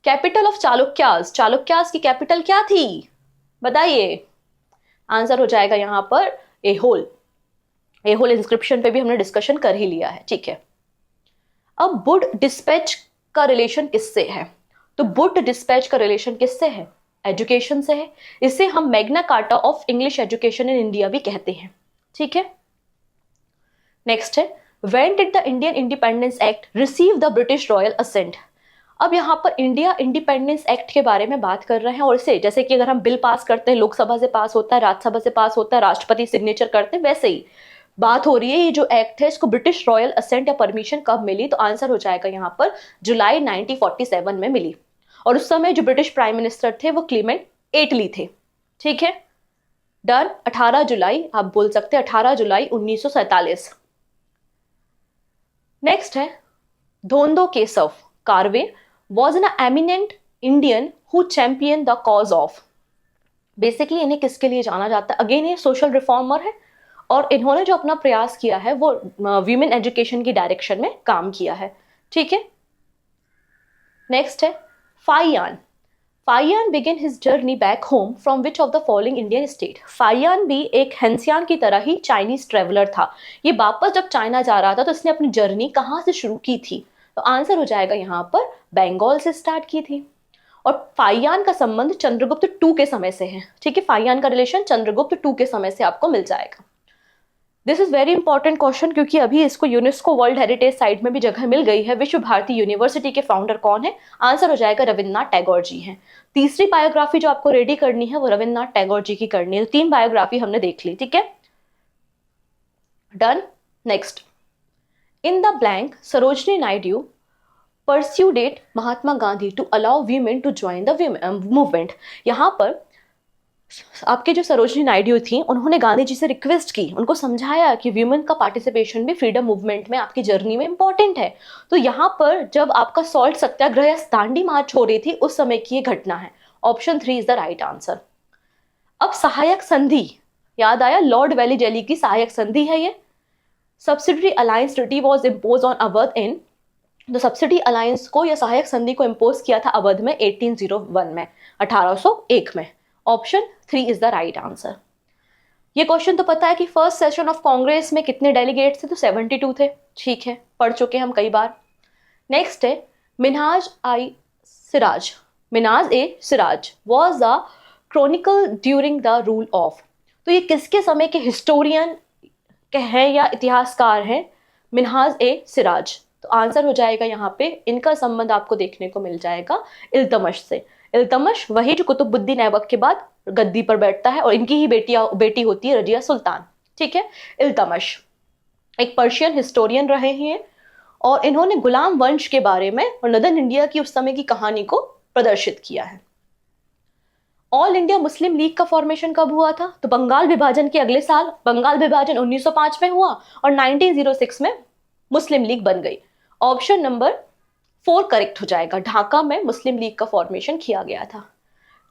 कैपिटल ऑफ चालुक्यास, चालुक्यास की कैपिटल क्या थी बताइए? आंसर हो जाएगा यहां पर एहोल। एहोल इंस्क्रिप्शन पे भी हमने डिस्कशन कर ही लिया है, ठीक है। अब वुड डिस्पैच का रिलेशन किससे है? तो वुड डिस्पैच का रिलेशन किससे है? एजुकेशन से है। इसे हम Magna Carta of English education in India भी कहते हैं, ठीक है। नेक्स्ट है, when did the Indian independence act receive the British royal assent? अब यहाँ पर इंडिया इंडिपेंडेंस एक्ट के बारे में बात कर रहे हैं, और इसे जैसे कि अगर हम बिल पास करते हैं, लोकसभा से पास होता है, राज्यसभा से पास होता है, राष्ट्रपति सिग्नेचर करते हैं, वैसे ही बात हो रही है। ये जो एक्ट है इसको ब्रिटिश रॉयल असेंट या परमिशन कब मिली? तो आंसर हो जाएगा यहाँ पर जुलाई 1947 में मिली। और उस समय जो ब्रिटिश प्राइम मिनिस्टर थे वो क्लीमेंट एटली थे, ठीक है। डन। 18 जुलाई, आप बोल सकते हैं 18 जुलाई 1947। नेक्स्ट है, Dhondo Keshav Karve was an eminent Indian who championed the cause of। Basically इन्हें किसके लिए जाना जाता है? अगेन ये सोशल रिफॉर्मर है, और इन्होंने जो अपना प्रयास किया है वो वीमेन एजुकेशन की डायरेक्शन में काम किया है, ठीक है। नेक्स्ट है, Fa-Hien. Fa-Hien begin his journey back home from which of the following Indian state? Fa-Hien भी एक हेंसियान की तरह ही चाइनीज ट्रेवलर था। ये वापस जब चाइना जा रहा था तो इसने अपनी जर्नी कहाँ से शुरू की थी? तो आंसर हो जाएगा यहाँ पर बंगाल से स्टार्ट की थी। और फाइयान का संबंध चंद्रगुप्त टू के समय से है, ठीक है। फाइयान का रिलेशन चंद्रगुप्त टू के समय से आपको मिल जाएगा। This is very important question, क्योंकि अभी इसको यूनेस्को वर्ल्ड हेरिटेज साइट में भी जगह मिल गई है। विश्व भारती यूनिवर्सिटी के फाउंडर कौन है? आंसर हो जाएगा रविन्द्रनाथ टैगोर जी हैं। तीसरी बायोग्राफी जो आपको रेडी करनी है वो रविन्द्रनाथ टैगोर जी की करनी है। तो 3 बायोग्राफी हमने देख ली, ठीक है। Done. Next, in the blank Sarojini Naidu persuaded Mahatma Gandhi to allow women to join the movement. यहाँ पर आपके जो सरोजनी नायडू थी उन्होंने गांधी जी से रिक्वेस्ट की, उनको समझाया कि वीमेन का पार्टिसिपेशन भी फ्रीडम मूवमेंट में आपकी जर्नी में इंपॉर्टेंट है। तो यहाँ पर जब आपका सॉल्ट सत्याग्रह या दांडी मार्च हो रही थी उस समय की ये घटना है। Option 3 is the right answer. अब सहायक संधि, याद आया, लॉर्ड वेली जेली की सहायक संधि है ये। Subsidiary alliance treaty was impose on Awadh in. तो सब्सिडी अलायंस को या सहायक संधि को इम्पोज किया था अवध में 1801 में, 1801 में। Option 3 is the right answer. ये क्वेश्चन तो पता है कि फर्स्ट सेशन ऑफ कांग्रेस में कितने डेलीगेट्स थे? तो 72 थे, ठीक है, पढ़ चुके हम कई बार। नेक्स्ट है, Minhaj Siraj. Minhaj e Siraj was the chronicle during the rule of. तो ये किसके समय के हिस्टोरियन के हैं या इतिहासकार हैं? मिन्हाज ए सिराज। तो आंसर हो जाएगा यहाँ पे, इनका संबंध आपको देखने को मिल जाएगा इल्तमश से। इल्तमश वही जो कुतुबुद्दीन ऐबक के बाद गद्दी पर बैठता है, और इनकी ही बेटी होती है रजिया सुल्तान, ठीक है। इल्तमश एक पर्शियन हिस्टोरियन रहे हैं, और इन्होंने गुलाम वंश के बारे में और नदन इंडिया की उस समय की कहानी को प्रदर्शित किया है। ऑल इंडिया मुस्लिम लीग का फॉर्मेशन कब हुआ था? तो बंगाल विभाजन के अगले साल। बंगाल विभाजन 1905 में हुआ और 1906 में मुस्लिम लीग बन गई। ऑप्शन नंबर 4 करेक्ट हो जाएगा। ढाका में मुस्लिम लीग का फॉर्मेशन किया गया था।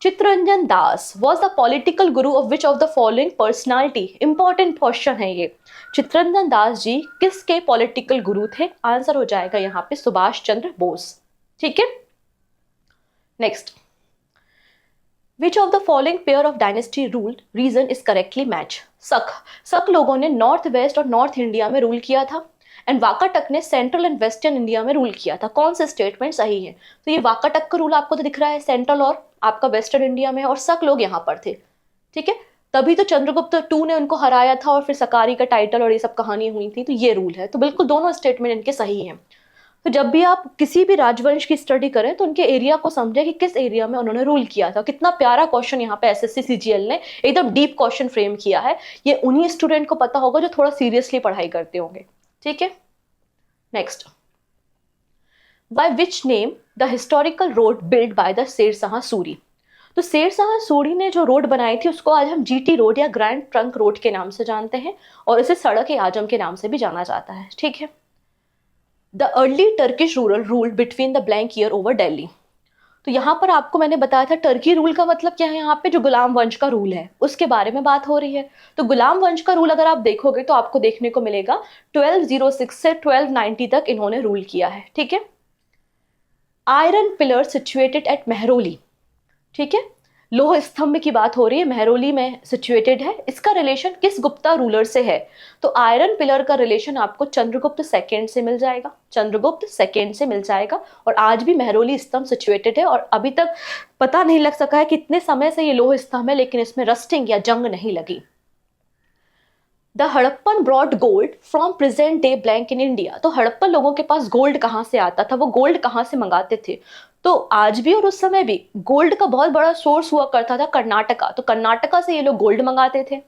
Chittaranjan Das was the political Guru of which of the following personality? Important question है ये। चित्तरंजन दास जी किसके पॉलिटिकल गुरु थे? आंसर हो जाएगा यहाँ पे सुभाष चंद्र बोस, ठीक है। Next, which of the following pair of dynasty ruled region is correctly match? Saka लोगों ने नॉर्थ वेस्ट और नॉर्थ इंडिया में रूल किया था, एंड वाकाटक ने सेंट्रल एंड वेस्टर्न इंडिया में रूल किया था। कौन से स्टेटमेंट सही है? तो ये वाकाटक का रूल आपको तो दिख रहा है सेंट्रल और आपका वेस्टर्न इंडिया में, और सक लोग यहाँ पर थे, ठीक है। तभी तो चंद्रगुप्त टू ने उनको हराया था और फिर सकारी का टाइटल और ये सब कहानी हुई थी। तो ये रूल है। तो बिल्कुल दोनों स्टेटमेंट इनके सही हैं। तो जब भी आप किसी भी राजवंश की स्टडी करें तो उनके एरिया को समझें कि किस एरिया में उन्होंने रूल किया था। कितना प्यारा क्वेश्चन यहाँ पे एसएससी सीजीएल ने एकदम डीप क्वेश्चन फ्रेम किया है। ये उन्हीं स्टूडेंट को पता होगा जो थोड़ा सीरियसली पढ़ाई करते होंगे। ठीक है, next, by which name the historical road build by the Shershah Suri. तो शेरशाह सूरी ने जो रोड बनाई थी उसको आज हम जीटी रोड या ग्रैंड ट्रंक रोड के नाम से जानते हैं और इसे सड़क ए आजम के नाम से भी जाना जाता है। ठीक है, the early Turkish rural rule between the blank year over Delhi. तो यहाँ पर आपको मैंने बताया था टर्की रूल का मतलब क्या है। यहाँ पे जो गुलाम वंश का रूल है उसके बारे में बात हो रही है। तो गुलाम वंश का रूल अगर आप देखोगे तो आपको देखने को मिलेगा 1206 से 1290 तक इन्होंने रूल किया है। ठीक है, iron pillar situated at Mehrauli. ठीक है, लोह स्तंभ की बात हो रही है, मेहरौली में सिचुएटेड है। इसका रिलेशन किस गुप्ता रूलर से है? तो आयरन पिलर का रिलेशन आपको चंद्रगुप्त सेकेंड से मिल जाएगा, चंद्रगुप्त सेकेंड से मिल जाएगा। और आज भी मेहरौली स्तंभ सिचुएटेड है और अभी तक पता नहीं लग सका है कितने समय से ये लोह स्तंभ है, लेकिन इसमें रस्टिंग या जंग नहीं लगी। The Harappan brought gold from present day blank in India. तो हड़प्पन लोगों के पास गोल्ड कहाँ से आता था, वो गोल्ड कहाँ से मंगाते थे? तो आज भी और उस समय भी गोल्ड का बहुत बड़ा सोर्स हुआ करता था कर्नाटका। तो कर्नाटका से ये लोग गोल्ड मंगाते थे।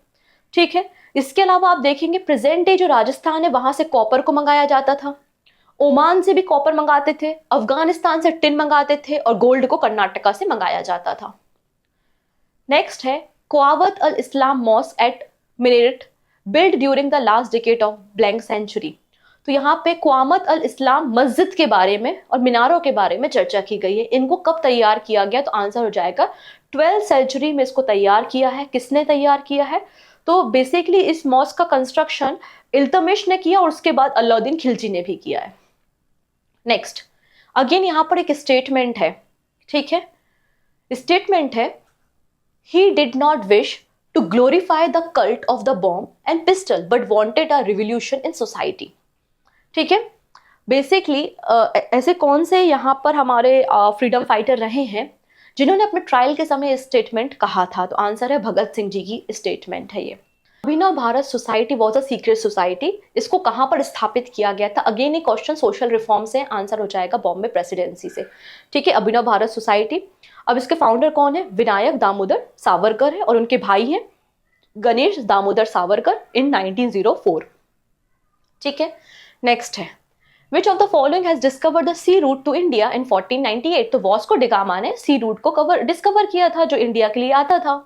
ठीक है, इसके अलावा आप देखेंगे प्रेजेंट डे जो राजस्थान है वहां से कॉपर को मंगाया जाता था, ओमान से भी कॉपर मंगाते थे, अफगानिस्तान से टिन मंगाते थे और गोल्ड को कर्नाटका से मंगाया जाता था। नेक्स्ट है Quwwat al Islam mosque at Meerut build during the last decade of blank century. तो यहाँ पे क्वामत अल इस्लाम मस्जिद के बारे में और मीनारों के बारे में चर्चा की गई है। इनको कब तैयार किया गया? तो आंसर हो जाएगा 12th सेंचुरी में इसको तैयार किया है। किसने तैयार किया है? तो बेसिकली इस मॉस्क का कंस्ट्रक्शन इल्तमिश ने किया और उसके बाद अलाउद्दीन खिलजी ने भी किया है। नेक्स्ट, अगेन यहाँ पर एक स्टेटमेंट है। ठीक है, स्टेटमेंट है he did not wish to glorify the cult of the bomb and pistol but wanted a revolution in society। ठीक है, बेसिकली ऐसे कौन से यहाँ पर हमारे फ्रीडम फाइटर रहे हैं जिन्होंने अपने ट्रायल के समय स्टेटमेंट कहा था? तो आंसर है भगत सिंह जी की स्टेटमेंट है ये। Abhinav Bharat society was a secret society. इसको कहाँ पर स्थापित किया गया था? अगेन ये क्वेश्चन सोशल रिफॉर्म से, आंसर हो जाएगा बॉम्बे प्रेसिडेंसी से। ठीक है, अभिनव भारत सोसाइटी। अब इसके फाउंडर कौन है? विनायक दामोदर सावरकर है और उनके भाई हैं गणेश दामोदर सावरकर इन 1904। ठीक है, नेक्स्ट है which of the following has discovered the sea route to India in 1498। तो वास्को डी गामा ने सी रूट को डिस्कवर किया था जो इंडिया के लिए आता था।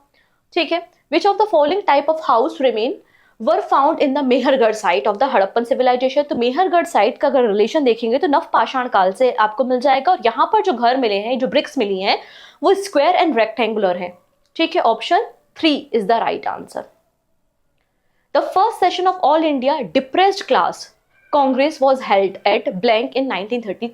ठीक है, which of the following type of house remain were found in the Mehrgarh site of the Harappan civilisation. तो मेहरगढ़ साइट का अगर रिलेशन देखेंगे तो नवपाषाण काल से आपको मिल जाएगा और यहाँ पर जो घर मिले हैं, जो ब्रिक्स मिली हैं, वो स्क्वायर एंड रेक्टेंगुलर है। ठीक है, option 3 is the right answer. The first session of all India depressed class Congress was held at blank in 1930।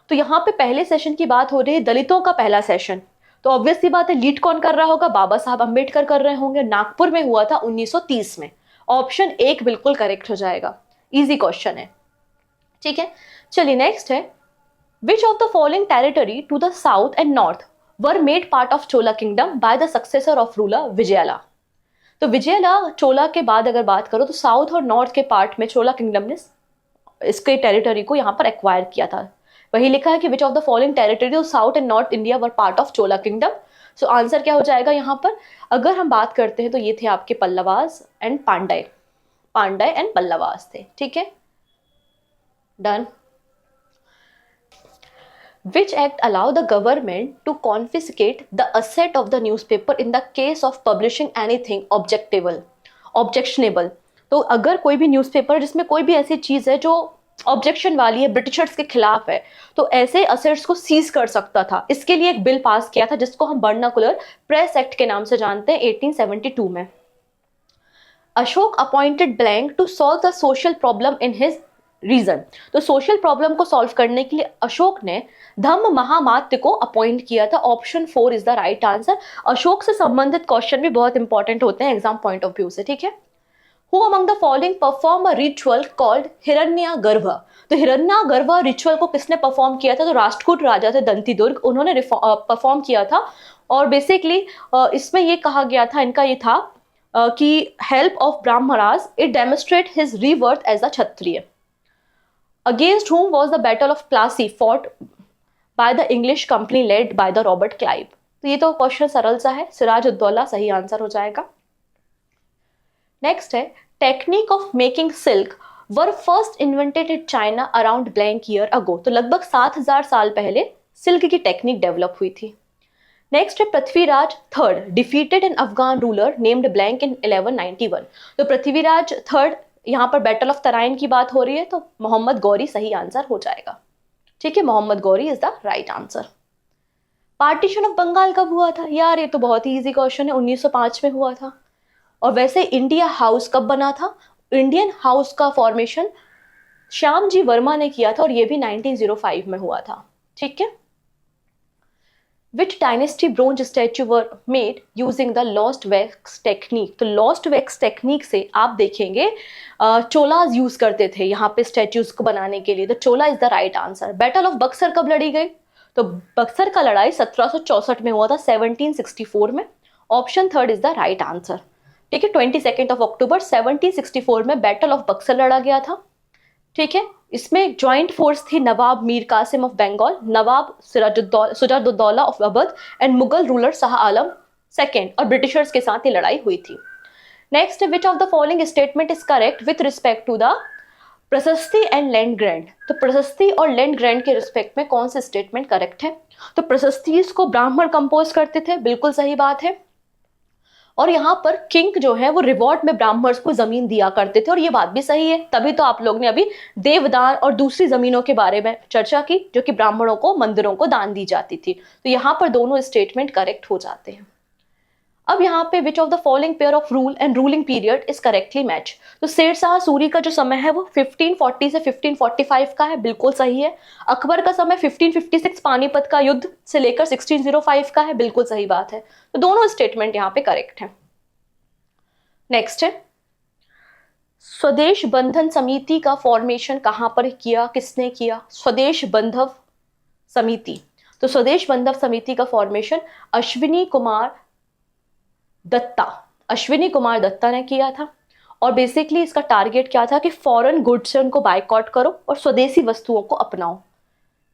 तो यहाँ पे पहले सेशन की बात हो रही है, दलितों का पहला सेशन। तो ऑब्वियसली बात है लीड कौन कर रहा होगा? बाबा साहब अंबेडकर कर रहे होंगे। नागपुर में हुआ था 1930 में। ऑप्शन 1 बिल्कुल करेक्ट हो जाएगा। इजी क्वेश्चन है। ठीक है, चलिए नेक्स्ट है which of the following territory to the south and north were made part of Chola kingdom by the successor of ruler Vijayalaya. तो विजयला चोला के बाद अगर बात करो तो साउथ और नॉर्थ के पार्ट में चोला किंगडम ने इसके टेरिटरी को यहाँ पर एक्वायर किया था। वही लिखा है कि विच of the following territory south and north India were part of Chola kingdom. So answer क्या हो जाएगा यहाँ पर? अगर हम बात करते हैं तो ये थे आपके पल्लवास एंड पांड्य, पांड्य एंड पल्लवास थे। ठीक है, done. Which act allow the government to confiscate the asset of the newspaper in the case of publishing anything objectionable। तो अगर कोई भी न्यूज़पेपर जिसमें कोई भी ऐसी चीज़ है जो ऑब्जेक्शन वाली है, ब्रिटिशर्स के खिलाफ है, तो ऐसे असेट्स को सीज कर सकता था। इसके लिए एक बिल पास किया था जिसको हम वर्नाकुलर प्रेस एक्ट के नाम से जानते हैं 1872 में। Ashoka appointed blank to solve the social problem in his region. तो सोशल प्रॉब्लम को सॉल्व करने के लिए अशोक ने धम्म महामात्य को अपॉइंट किया था। Option 4 is the right answer. Ashok से संबंधित क्वेश्चन भी बहुत इंपॉर्टेंट होते हैं एग्जाम पॉइंट ऑफ व्यू से। ठीक है, who among the following perform a ritual called Hiranyagarbha. तो हिरण्यागर्भ रिचुअल को किसने परफॉर्म किया था? तो राष्ट्रकूट राजा थे दंती दुर्ग, उन्होंने परफॉर्म किया था और बेसिकली इसमें ये कहा गया था, इनका ये था कि help of Brahmanas it demonstrate his rebirth as a Kshatriya. Against whom was the battle of Plassey fought by the English company led by the Robert Clive। तो ये तो क्वेश्चन सरल सा है, सिराजुद्दौला सही आंसर हो जाएगा। नेक्स्ट है, technique of making silk were first invented in China around blank year अगो। तो लगभग 7000 साल पहले सिल्क की टेक्निक डेवलप हुई थी। नेक्स्ट है, Prithviraj third defeated an Afghan ruler named blank in 1191। तो पृथ्वीराज थर्ड, यहाँ पर बैटल ऑफ तराइन की बात हो रही है, तो मोहम्मद गौरी सही आंसर हो जाएगा। ठीक है, Mohammad Ghori is the right answer. Partition of Bengal कब हुआ था? यार ये तो बहुत ही इजी क्वेश्चन है, 1905 में हुआ था। और वैसे इंडिया हाउस कब बना था? इंडियन हाउस का फॉर्मेशन श्याम जी वर्मा ने किया था और ये भी 1905 में हुआ था। ठीक है। Which dynasty bronze statue were made using the lost wax technique? तो lost wax technique से आप देखेंगे चोलाज यूज करते थे यहाँ पे स्टैच्यूज को बनाने के लिए, तो Chola is the right answer. Battle of Buxar कब लड़ी गई? तो बक्सर का लड़ाई 1764 में हुआ था, 1764 में। Option third is the right answer. ठीक है, 22 अक्टूबर 1764 में बैटल ऑफ बक्सर लड़ा गया था। ठीक है, इसमें ज्वाइंट फोर्स थी Nawab Mir Kasim of Bengal, Nawab Sirajuddaula of Awadh and Mughal ruler Shah Alam second, और ब्रिटिशर्स के साथ ये लड़ाई हुई थी। Next, which of the following statement is correct with respect to the prashasti and land grand? तो प्रशस्ति और लैंड ग्रैंड के रिस्पेक्ट में कौन सा स्टेटमेंट करेक्ट है? तो प्रशस्ति को ब्राह्मण कंपोज करते थे, बिल्कुल सही बात है। और यहाँ पर किंग जो है वो रिवॉर्ड में ब्राह्मण्स को जमीन दिया करते थे, और ये बात भी सही है। तभी तो आप लोग ने अभी देवदान और दूसरी जमीनों के बारे में चर्चा की जो कि ब्राह्मणों को, मंदिरों को दान दी जाती थी। तो यहाँ पर दोनों स्टेटमेंट करेक्ट हो जाते हैं। अब यहाँ पे विच of the following pair of rule and ruling period is correctly match? तो शेरशाह सूरी का जो समय है वो 1540 से 1545 का है, बिल्कुल सही है। अकबर का समय 1556 पानीपत का युद्ध से लेकर 1605 का है, बिल्कुल सही बात है। तो दोनों स्टेटमेंट यहाँ पे करेक्ट है। नेक्स्ट है, स्वदेश बंधन समिति का फॉर्मेशन कहाँ पर किया, किसने किया? स्वदेश बंधव समिति। तो स्वदेश बंधव समिति का फॉर्मेशन अश्विनी कुमार दत्ता ने किया था। और बेसिकली इसका टारगेट क्या था कि फॉरेन गुड्स से उनको बायकॉट करो और स्वदेशी वस्तुओं को अपनाओ।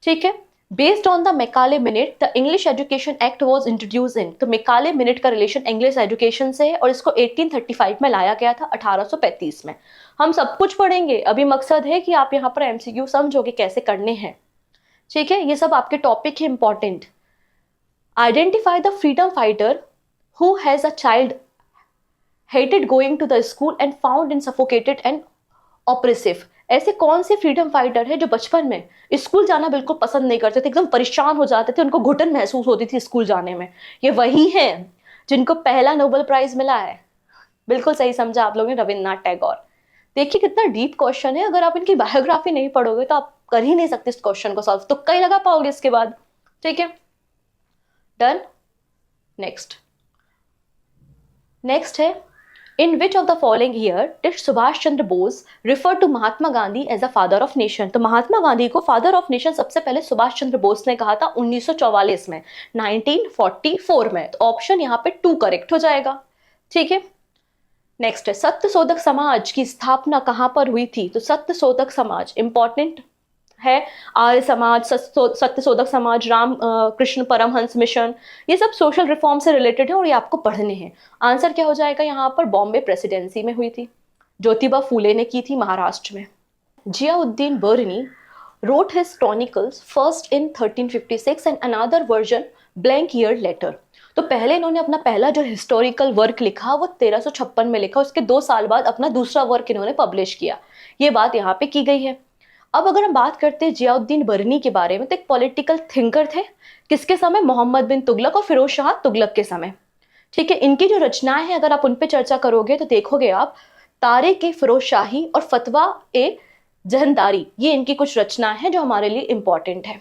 ठीक है। Based on the Macaulay minute the English education act was introduce इन। तो मैकाले मिनट का रिलेशन इंग्लिश एजुकेशन से है और इसको 1835 में लाया गया था, 1835 में। हम सब कुछ पढ़ेंगे, अभी मकसद है कि आप यहाँ पर एमसीक्यू समझोगे कैसे करने हैं। ठीक है, ये सब आपके टॉपिक है important. Identify the freedom fighter who has a child hated going to the school and found in suffocated and oppressive। ऐसे कौन से फ्रीडम फाइटर है जो बचपन में स्कूल जाना बिल्कुल पसंद नहीं करते थे, एकदम परेशान हो जाते थे, उनको घुटन महसूस होती थी स्कूल जाने में? ये वही हैं जिनको पहला नोबेल प्राइज मिला है। बिल्कुल सही समझा आप लोगों ने, रविन्द्रनाथ टैगोर। देखिए कितना डीप क्वेश्चन है, अगर आप इनकी बायोग्राफी नहीं पढ़ोगे तो आप कर ही नहीं सकते इस क्वेश्चन को सॉल्व, तो कई लगा पाओगे इसके बाद। ठीक है, डन। नेक्स्ट है, in which of the following year did Subhash Chandra Bose refer to Mahatma Gandhi as a father of nation? तो महात्मा गांधी को फादर ऑफ नेशन सबसे पहले सुभाष चंद्र बोस ने कहा था 1944 में, 1944 में। तो ऑप्शन यहाँ पे 2 करेक्ट हो जाएगा। ठीक है। नेक्स्ट है, सत्यशोधक समाज की स्थापना कहाँ पर हुई थी? तो सत्यशोधक समाज इंपॉर्टेंट है, आर्य समाज, सत्यशोधक समाज, राम कृष्ण परमहंस मिशन, ये सब सोशल रिफॉर्म से रिलेटेड है और ये आपको पढ़ने हैं। आंसर क्या हो जाएगा यहाँ पर? बॉम्बे प्रेसिडेंसी में हुई थी, ज्योतिबा फूले ने की थी महाराष्ट्र में। जियाउद्दीन बर्नी wrote his chronicles first in 1356 and another version blank year later। तो पहले इन्होंने अपना पहला जो हिस्टोरिकल वर्क लिखा वो 1356 में लिखा, उसके 2 साल बाद अपना दूसरा वर्क इन्होंने पब्लिश किया। ये बात यहाँ पे की गई है। अब अगर हम बात करते हैं जियाउद्दीन बर्नी के बारे में, तो एक पॉलिटिकल थिंकर थे, किसके समय? मोहम्मद बिन तुगलक और फिरोज शाह तुगलक के समय। ठीक है, इनकी जो रचनाएं हैं अगर आप उन पे चर्चा करोगे तो देखोगे आप तारीख ए फिरोज शाही और फतवा ए जहनदारी, ये इनकी कुछ रचनाएं हैं जो हमारे लिए इंपॉर्टेंट है।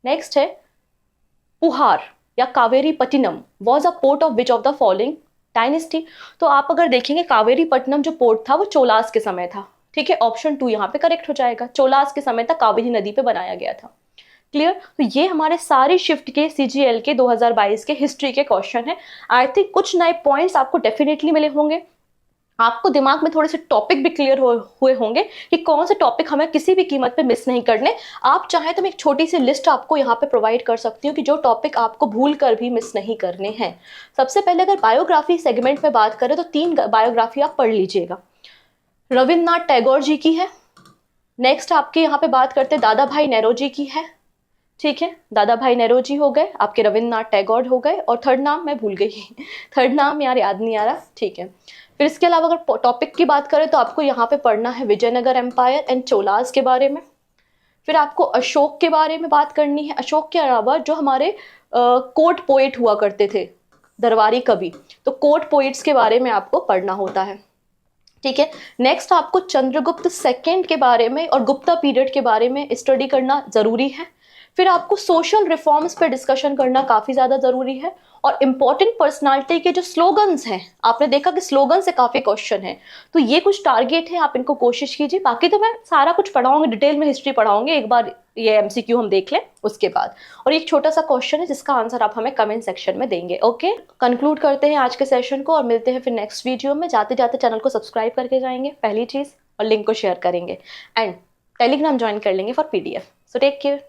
नेक्स्ट है, पुहार या Kaveri Pattinam was a port of which of the following dynasty? तो आप अगर देखेंगे कावेरी पट्टनम जो पोर्ट था वो चोलास के समय था। ठीक है, ऑप्शन 2 यहाँ पे करेक्ट हो जाएगा। चोलास के समय तक कावेरी नदी पे बनाया गया था। क्लियर। तो ये हमारे सारे शिफ्ट के CGL के 2022 के हिस्ट्री के क्वेश्चन है। आई थिंक कुछ नए पॉइंट्स आपको डेफिनेटली मिले होंगे, आपको दिमाग में थोड़े से टॉपिक भी क्लियर हुए होंगे कि कौन से टॉपिक हमें किसी भी कीमत पे मिस नहीं करने। आप चाहें तो मैं एक छोटी सी लिस्ट आपको यहाँ पे प्रोवाइड कर सकती हूँ कि जो टॉपिक आपको भूल कर भी मिस नहीं करने हैं। सबसे पहले अगर बायोग्राफी सेगमेंट में बात करें तो 3 बायोग्राफी आप पढ़ लीजिएगा। रविन्द्रनाथ टैगोर जी की है, नेक्स्ट आपके यहाँ पे बात करते हैं दादा भाई नेहरू की है, ठीक है, दादा भाई नेहरू हो गए, आपके रविन्द्रनाथ टैगोर हो गए, और थर्ड नाम मैं भूल गई थर्ड नाम यार याद नहीं आ रहा, ठीक है। फिर इसके अलावा अगर टॉपिक की बात करें तो आपको यहाँ पे पढ़ना है विजयनगर एम्पायर एंड चोलास के बारे में। फिर आपको अशोक के बारे में बात करनी है। अशोक के अलावा जो हमारे कोर्ट पोएट हुआ करते थे, दरबारी कवि, तो कोर्ट पोएट्स के बारे में आपको पढ़ना होता है, ठीक है। नेक्स्ट आपको चंद्रगुप्त सेकंड के बारे में और गुप्ता पीरियड के बारे में स्टडी करना जरूरी है। फिर आपको सोशल रिफॉर्म्स पे डिस्कशन करना काफी ज्यादा जरूरी है, और इंपॉर्टेंट पर्सनालिटी के जो स्लोगन्स हैं, आपने देखा कि स्लोगन से काफी क्वेश्चन है, तो ये कुछ टारगेट है, आप इनको कोशिश कीजिए। बाकी तो मैं सारा कुछ पढ़ाऊंगी, डिटेल में हिस्ट्री पढ़ाऊंगी, एक बार ये MCQ हम देख लें उसके बाद। और एक छोटा सा क्वेश्चन है जिसका आंसर आप हमें कमेंट सेक्शन में देंगे। ओके, कंक्लूड करते हैं आज के सेशन को और मिलते हैं फिर नेक्स्ट वीडियो में। जाते जाते चैनल को सब्सक्राइब करके जाएंगे पहली चीज, और लिंक को शेयर करेंगे, एंड टेलीग्राम ज्वाइन कर लेंगे for PDF। So take care.